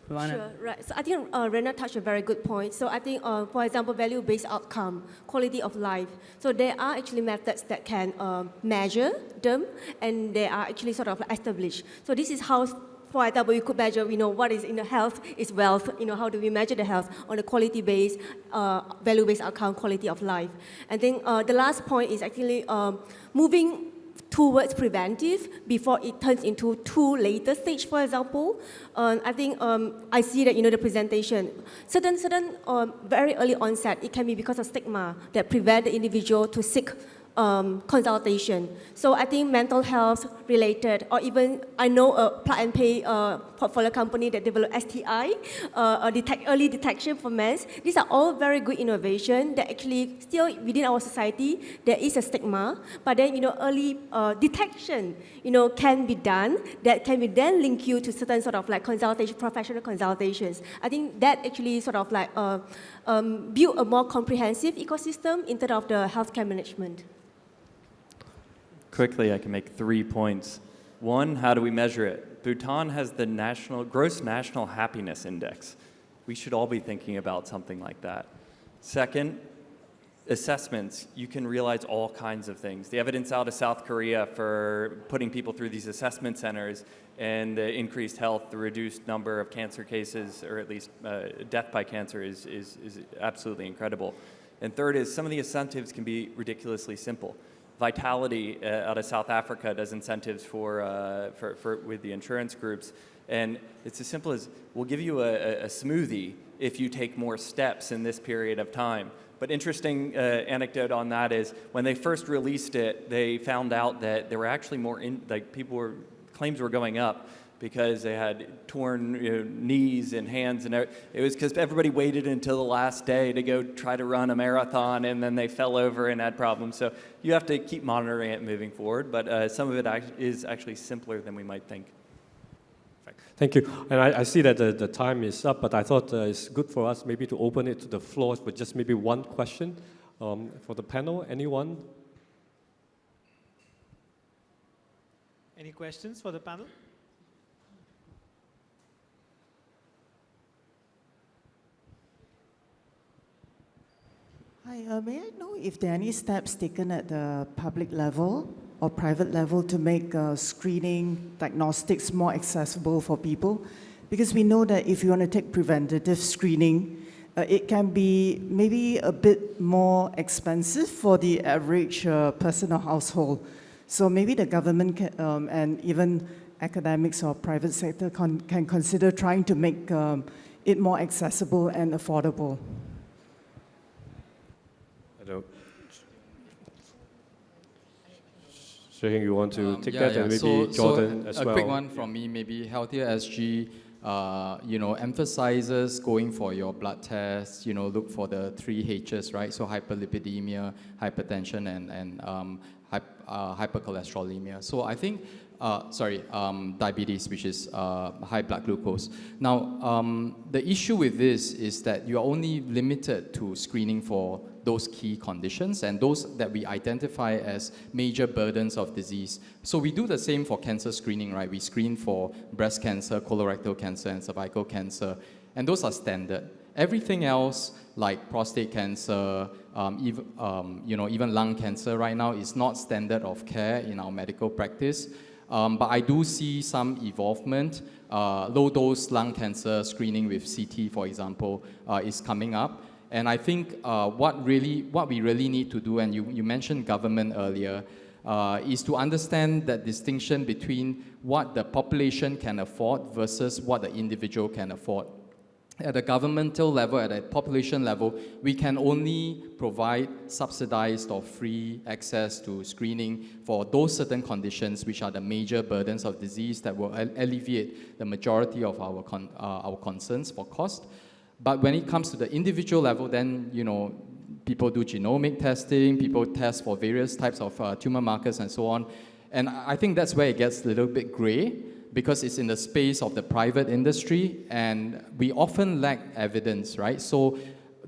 Sure, right. So I think Rena touched a very good point. So I think, for example, value-based outcome, quality of life. So there are actually methods that can measure them, and they are actually sort of established. So this is how, for example, you could measure, what is in the health is wealth. How do we measure the health on a quality-based, value-based outcome, quality of life. I think the last point is actually moving towards preventive before it turns into too later stage, for example. I think I see that, the presentation, certain very early onset, it can be because of stigma that prevent the individual to seek consultation. So I think mental health related, or even I know a plug and pay portfolio company that developed STI, early detection for men. These are all very good innovation that actually still within our society there is a stigma, but then early detection can be done, that can be then link you to certain sort of like consultation, professional consultations. I think that actually sort of like build a more comprehensive ecosystem in terms of the healthcare management. Quickly, I can make 3 points. One, how do we measure it? Bhutan has the gross national happiness index. We should all be thinking about something like that. Second, assessments. You can realize all kinds of things. The evidence out of South Korea for putting people through these assessment centers and the increased health, the reduced number of cancer cases, or at least death by cancer is absolutely incredible. And third is some of the incentives can be ridiculously simple. Vitality out of South Africa does incentives for with the insurance groups. And it's as simple as, we'll give you a smoothie if you take more steps in this period of time. But interesting anecdote on that is, when they first released it, they found out that there were actually more, claims were going up because they had torn knees and hands, and it was because everybody waited until the last day to go try to run a marathon, and then they fell over and had problems. So you have to keep monitoring it moving forward, but some of it is actually simpler than we might think. Thank you. And I see that the time is up, but I thought it's good for us maybe to open it to the floor with just maybe one question for the panel. Anyone? Any questions for the panel? Hi, may I know if there are any steps taken at the public level or private level to make screening diagnostics more accessible for people? Because we know that if you want to take preventative screening, it can be maybe a bit more expensive for the average person or household. So maybe the government can, and even academics or private sector can consider trying to make it more accessible and affordable. Shaheen, you want to take that, and maybe Jordan as well? A quick one from me, maybe Healthier SG, emphasizes going for your blood tests, look for the 3 H's, right? So hyperlipidemia, hypertension, and hypercholesterolemia. So I think, diabetes, which is high blood glucose. Now, the issue with this is that you're only limited to screening for those key conditions and those that we identify as major burdens of disease. So we do the same for cancer screening, right? We screen for breast cancer, colorectal cancer, and cervical cancer, and those are standard. Everything else, like prostate cancer, even lung cancer right now, is not standard of care in our medical practice. But I do see some evolvement. Low-dose lung cancer screening with CT, for example, is coming up. And I think what we really need to do, and you mentioned government earlier, is to understand that distinction between what the population can afford versus what the individual can afford. At a governmental level, at a population level, we can only provide subsidized or free access to screening for those certain conditions which are the major burdens of disease that will alleviate the majority of our concerns for cost. But when it comes to the individual level, then, people do genomic testing, people test for various types of tumor markers and so on. And I think that's where it gets a little bit gray, because it's in the space of the private industry, and we often lack evidence, right? So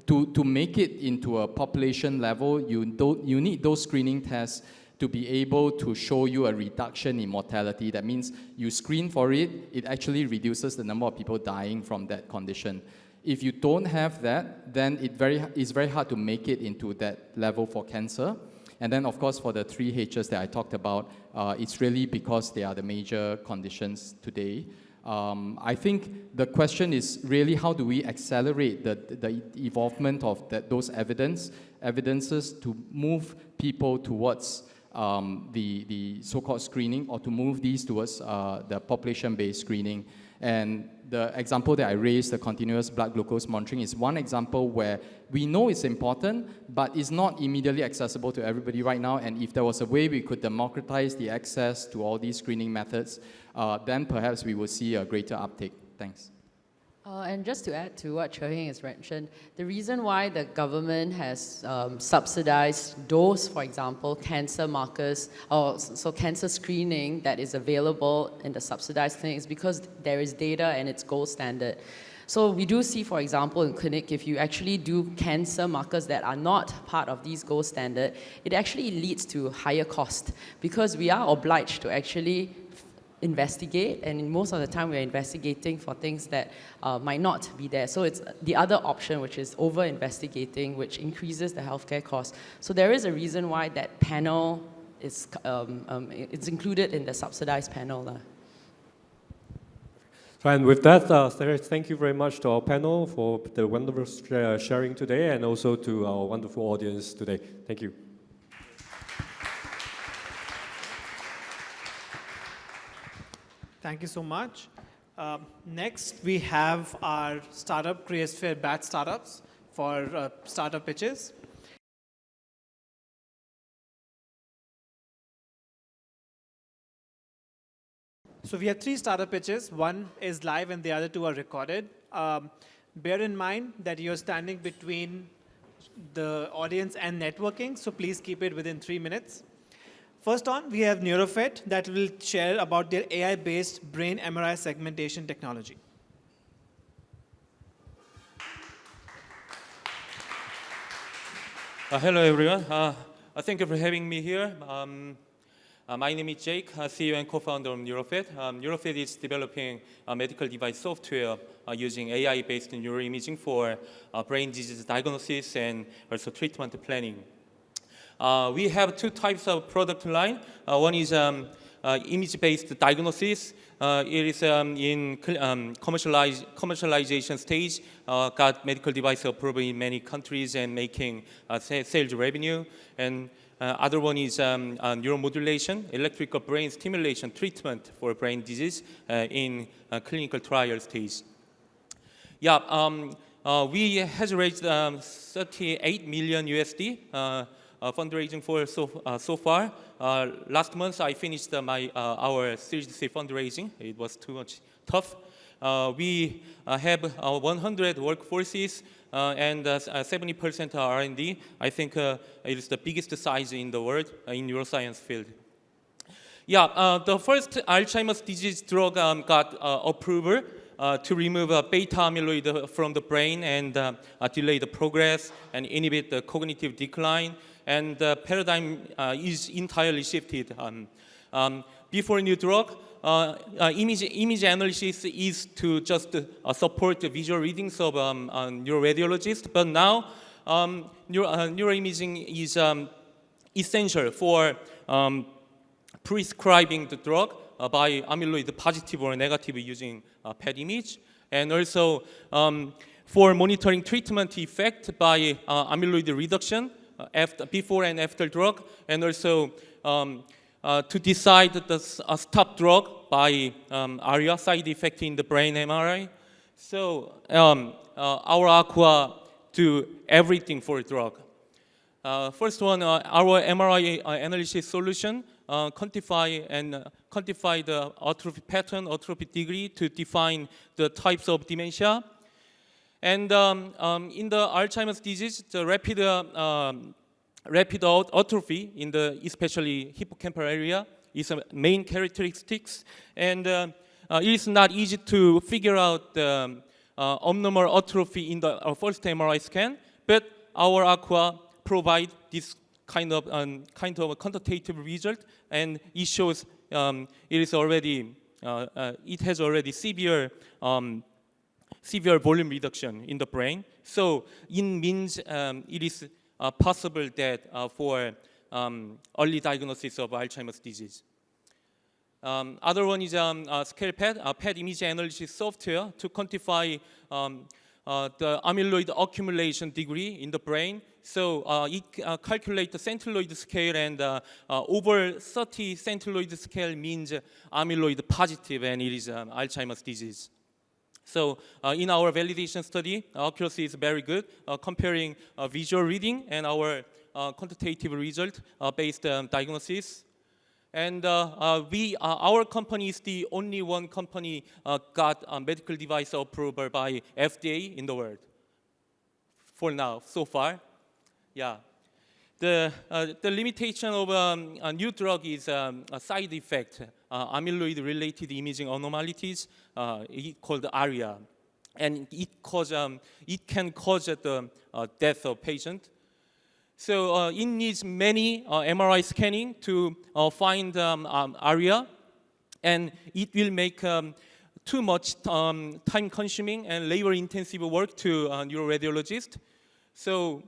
to make it into a population level, you need those screening tests to be able to show you a reduction in mortality. That means you screen for it, it actually reduces the number of people dying from that condition. If you don't have that, then it's very hard to make it into that level for cancer. And then, of course, for the 3 H's that I talked about, it's really because they are the major conditions today. I think the question is really, how do we accelerate the evolvement of those evidences to move people towards the so-called screening, or to move these towards the population-based screening. And the example that I raised, the continuous blood glucose monitoring, is one example where we know it's important, but it's not immediately accessible to everybody right now. And if there was a way we could democratize the access to all these screening methods, then perhaps we will see a greater uptake. Thanks. And just to add to what Cheheng has mentioned, the reason why the government has subsidized those, for example, cancer markers, or so cancer screening that is available in the subsidized clinic, is because there is data and it's gold standard. So we do see, for example, in clinic, if you actually do cancer markers that are not part of these gold standard, it actually leads to higher cost, because we are obliged to actually investigate, and most of the time we're investigating for things that might not be there. So it's the other option, which is over-investigating, which increases the healthcare cost. So there is a reason why that panel is it's included in the subsidized panel. And with that, thank you very much to our panel for the wonderful sharing today, and also to our wonderful audience today. Thank you. Thank you so much. Next, we have our startup Creasphere batch startups for startup pitches. So we have 3 startup pitches. One is live and the other 2 are recorded. Bear in mind that you're standing between the audience and networking, so please keep it within 3 minutes. First on, we have Neurofit that will share about their AI-based brain MRI segmentation technology. Hello, everyone. Thank you for having me here. My name is Jake, CEO and co-founder of Neurofit. Neurofit is developing medical device software using AI-based neuroimaging for brain disease diagnosis and also treatment planning. We have 2 types of product line. One is image-based diagnosis. It is in commercialization stage, got medical device approval in many countries and making sales revenue. And other one is neuromodulation, electrical brain stimulation treatment for brain disease in clinical trial stage. Yeah, we has raised 38 million USD fundraising for so far. Last month I finished our Series C fundraising. It was too much tough. We have 100 workforces and 70% R&D. I think it is the biggest size in the world in neuroscience field. Yeah, the first Alzheimer's disease drug got approval to remove beta amyloid from the brain and delay the progress and inhibit the cognitive decline. And the paradigm is entirely shifted. Before new drug, image analysis is to just support the visual readings of neuroradiologists, but now neuroimaging is essential for prescribing the drug by amyloid positive or negative using PET image, and also for monitoring treatment effect by amyloid reduction before and after drug, and also to decide the stop drug by ARIA, side effect in the brain MRI. So our Aqua do everything for drug. First one, our MRI analysis solution quantify the atrophy pattern, atrophy degree to define the types of dementia. And in the Alzheimer's disease, the rapid atrophy in the especially hippocampal area is a main characteristics, and it is not easy to figure out the abnormal atrophy in the first MRI scan. But our Aqua provide this kind of quantitative result, and it shows it has already severe volume reduction in the brain. So it means it is possible that for early diagnosis of Alzheimer's disease. Other one is scale PET image analysis software to quantify the amyloid accumulation degree in the brain. So it calculates the centiloid scale, and over 30 centiloid scale means amyloid positive, and it is Alzheimer's disease. So in our validation study, accuracy is very good, comparing visual reading and our quantitative result based diagnosis. And our company is the only one company got a medical device approval by FDA in the world. For now, so far, yeah. The limitation of a new drug is a side effect, amyloid-related imaging abnormalities, called ARIA, and it can cause the death of patient. So it needs many MRI scanning to find ARIA, and it will make too much time-consuming and labor-intensive work to neuroradiologist. So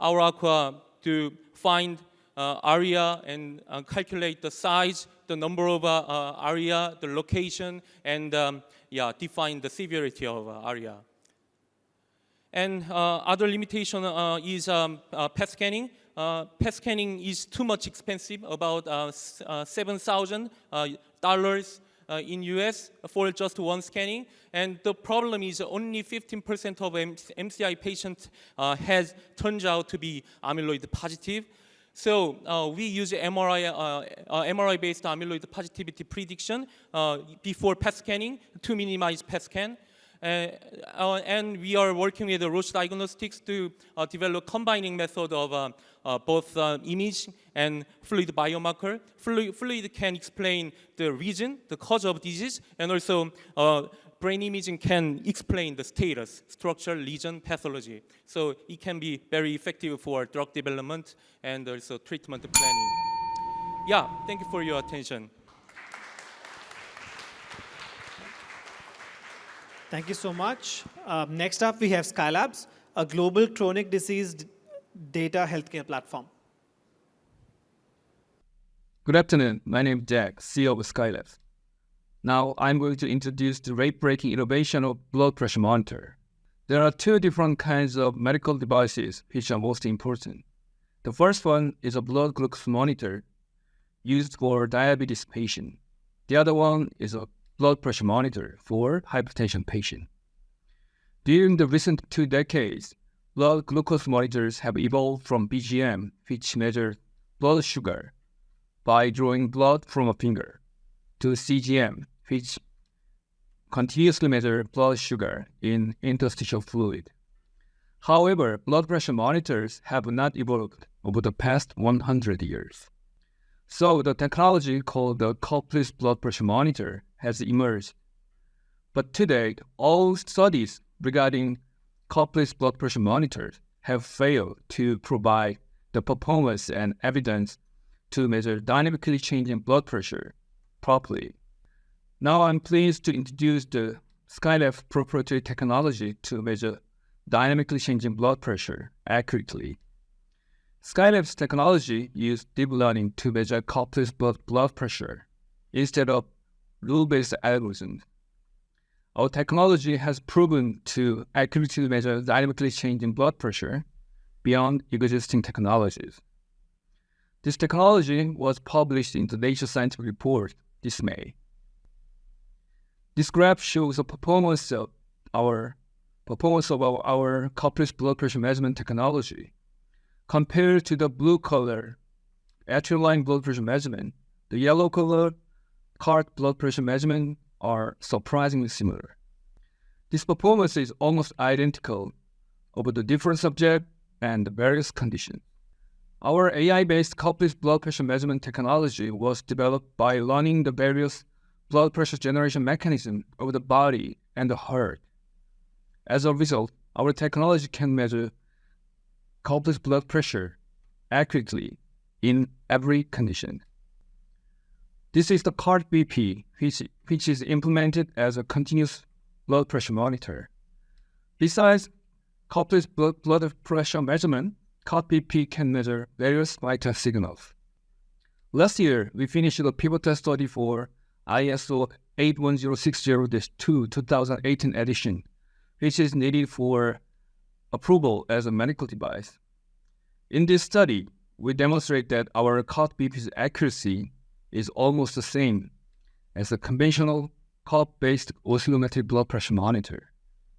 our Aqua to find area and calculate the size, the number of area, the location, and define the severity of area. And other limitation is PET scanning. PET scanning is too much expensive, about $7,000 in US for just one scanning. And the problem is only 15% of MCI patients turns out to be amyloid positive. So we use MRI-based amyloid positivity prediction before PET scanning to minimize PET scan. And we are working with Roche Diagnostics to develop combining method of both image and fluid biomarker. Fluid can explain the reason, the cause of disease, and also brain imaging can explain the status, structure, lesion, pathology. So it can be very effective for drug development and also treatment planning. Yeah, thank you for your attention. Thank you so much. Next up, we have Skylabs, a global chronic disease data healthcare platform. Good afternoon. My name is Jack, CEO of Skylabs. Now, I'm going to introduce the rate-breaking innovation of blood pressure monitor. There are two different kinds of medical devices which are most important. The first one is a blood glucose monitor used for diabetes patient. The other one is a blood pressure monitor for hypertension patient. During the recent 2 decades, blood glucose monitors have evolved from BGM, which measures blood sugar by drawing blood from a finger, to CGM, which continuously measures blood sugar in interstitial fluid. However, blood pressure monitors have not evolved over the past 100 years. So the technology called the cupless blood pressure monitor has emerged. But today, all studies regarding cupless blood pressure monitors have failed to provide the performance and evidence to measure dynamically changing blood pressure properly. Now I'm pleased to introduce the Skylabs proprietary technology to measure dynamically changing blood pressure accurately. Skylabs technology uses deep learning to measure cupless blood pressure instead of rule-based algorithms. Our technology has proven to accurately measure dynamically changing blood pressure beyond existing technologies. This technology was published in the Nature Scientific Report this May. This graph shows the performance of our cupless blood pressure measurement technology. Compared to the blue color atrial line blood pressure measurement, the yellow color cart blood pressure measurement are surprisingly similar. This performance is almost identical over the different subject and the various conditions. Our AI-based cupless blood pressure measurement technology was developed by learning the various blood pressure generation mechanisms of the body and the heart. As a result, our technology can measure cupless blood pressure accurately in every condition. This is the CART BP, which is implemented as a continuous blood pressure monitor. Besides cupless blood pressure measurement, CART BP can measure various vital signals. Last year, we finished the pivotal study for ISO 81060-2 2018 edition, which is needed for approval as a medical device. In this study, we demonstrate that our CART BP's accuracy is almost the same as a conventional CART-based oscillometric blood pressure monitor.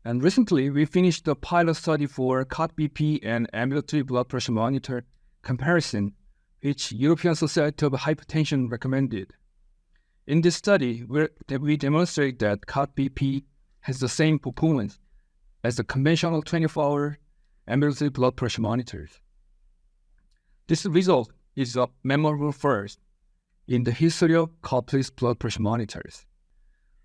And recently, we finished the pilot study for CART BP and ambulatory blood pressure monitor comparison, which European Society of Hypertension recommended. In this study, we demonstrate that CART BP has the same performance as the conventional 24-hour ambulatory blood pressure monitors. This result is a memorable first in the history of cupless blood pressure monitors.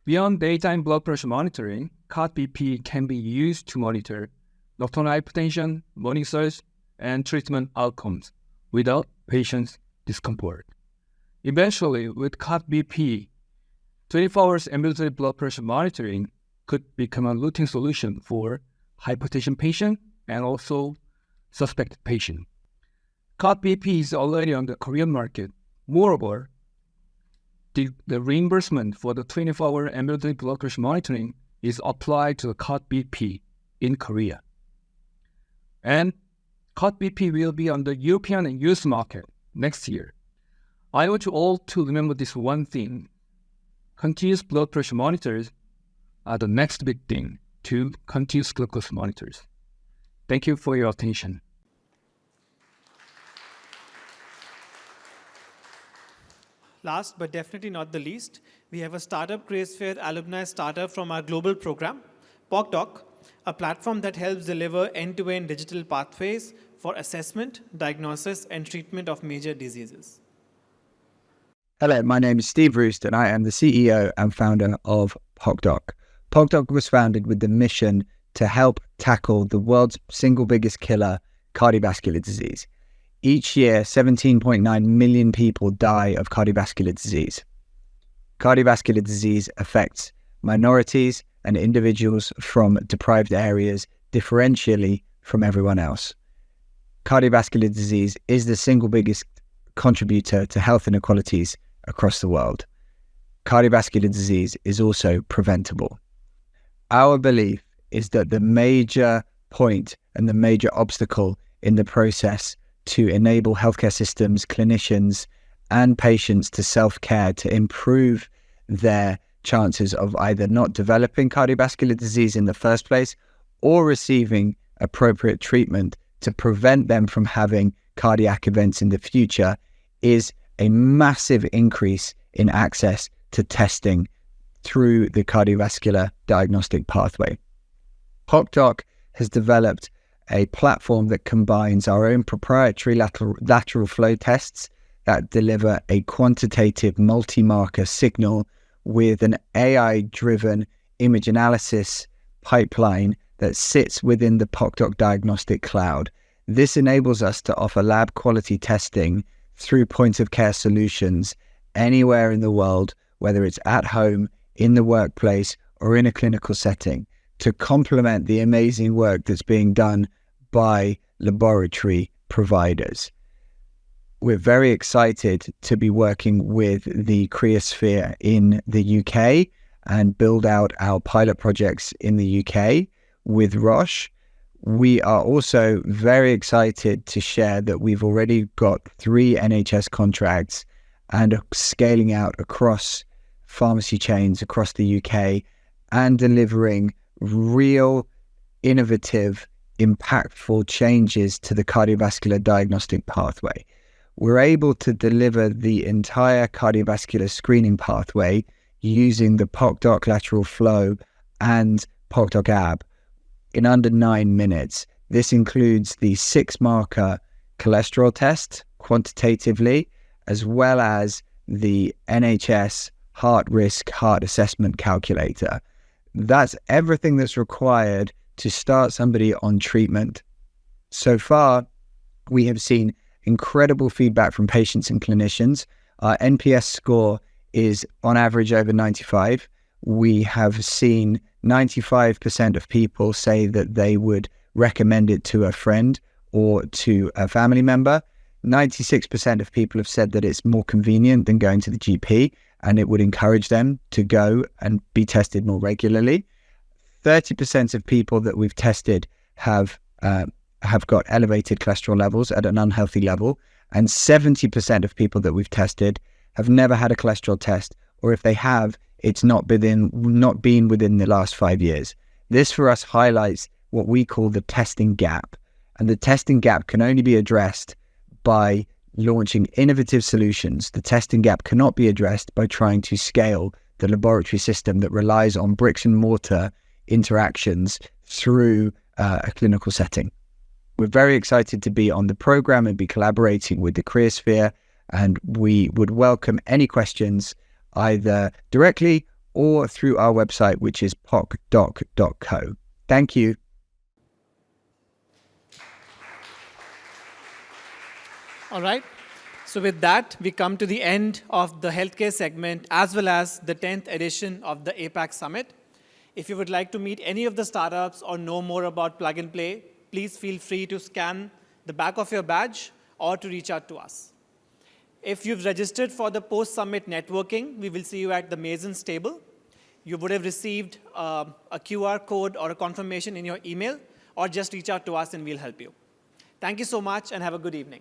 Beyond daytime blood pressure monitoring, CART BP can be used to monitor nocturnal hypertension, morning surge, and treatment outcomes without patients' discomfort. Eventually, with CART BP, 24 hours ambulatory blood pressure monitoring could become a routine solution for hypertension patients and also suspected patients. COT BP is already on the Korean market. Moreover, the reimbursement for the 24-hour ambulatory blood pressure monitoring is applied to the COT BP in Korea. And COT BP will be on the European and US market next year. I want you all to remember this one thing. Continuous blood pressure monitors are the next big thing to continuous glucose monitors. Thank you for your attention. Last but definitely not the least, we have a startup Creasphere alumni startup from our global program, PocDoc, a platform that helps deliver end-to-end digital pathways for assessment, diagnosis, and treatment of major diseases. Hello, my name is Steve Roost, and I am the CEO and founder of PocDoc. PocDoc was founded with the mission to help tackle the world's single biggest killer, cardiovascular disease. Each year, 17.9 million people die of cardiovascular disease. Cardiovascular disease affects minorities and individuals from deprived areas differentially from everyone else. Cardiovascular disease is the single biggest contributor to health inequalities across the world. Cardiovascular disease is also preventable. Our belief is that the major point and the major obstacle in the process to enable healthcare systems, clinicians, and patients to self-care to improve their chances of either not developing cardiovascular disease in the first place or receiving appropriate treatment to prevent them from having cardiac events in the future is a massive increase in access to testing through the cardiovascular diagnostic pathway. PocDoc has developed a platform that combines our own proprietary lateral flow tests that deliver a quantitative multi-marker signal with an AI-driven image analysis pipeline that sits within the PocDoc diagnostic cloud. This enables us to offer lab quality testing through point-of-care solutions anywhere in the world, whether it's at home, in the workplace, or in a clinical setting, to complement the amazing work that's being done by laboratory providers. We're very excited to be working with the Creasphere in the UK and build out our pilot projects in the UK with Roche. We are also very excited to share that we've already got 3 NHS contracts and are scaling out across pharmacy chains across the UK and delivering real, innovative, impactful changes to the cardiovascular diagnostic pathway. We're able to deliver the entire cardiovascular screening pathway using the PocDoc lateral flow and PocDoc app in under 9 minutes. This includes the 6-marker cholesterol test quantitatively, as well as the NHS heart risk heart assessment calculator. That's everything that's required to start somebody on treatment. So far, we have seen incredible feedback from patients and clinicians. Our NPS score is on average over 95. We have seen 95% of people say that they would recommend it to a friend or to a family member. 96% of people have said that it's more convenient than going to the GP, and it would encourage them to go and be tested more regularly. 30% of people that we've tested have got elevated cholesterol levels at an unhealthy level, and 70% of people that we've tested have never had a cholesterol test, or if they have, it's not been within the last 5 years. This for us highlights what we call the testing gap, and the testing gap can only be addressed by launching innovative solutions. The testing gap cannot be addressed by trying to scale the laboratory system that relies on bricks and mortar interactions through a clinical setting. We're very excited to be on the program and be collaborating with the Creasphere, and we would welcome any questions either directly or through our website, which is pocdoc.co. Thank you. All right. So with that, we come to the end of the healthcare segment as well as the 10th edition of the APAC Summit. If you would like to meet any of the startups or know more about Plug and Play, please feel free to scan the back of your badge or to reach out to us. If you've registered for the post-summit networking, we will see you at the Masons table. You would have received a QR code or a confirmation in your email, or just reach out to us and we'll help you. Thank you so much and have a good evening.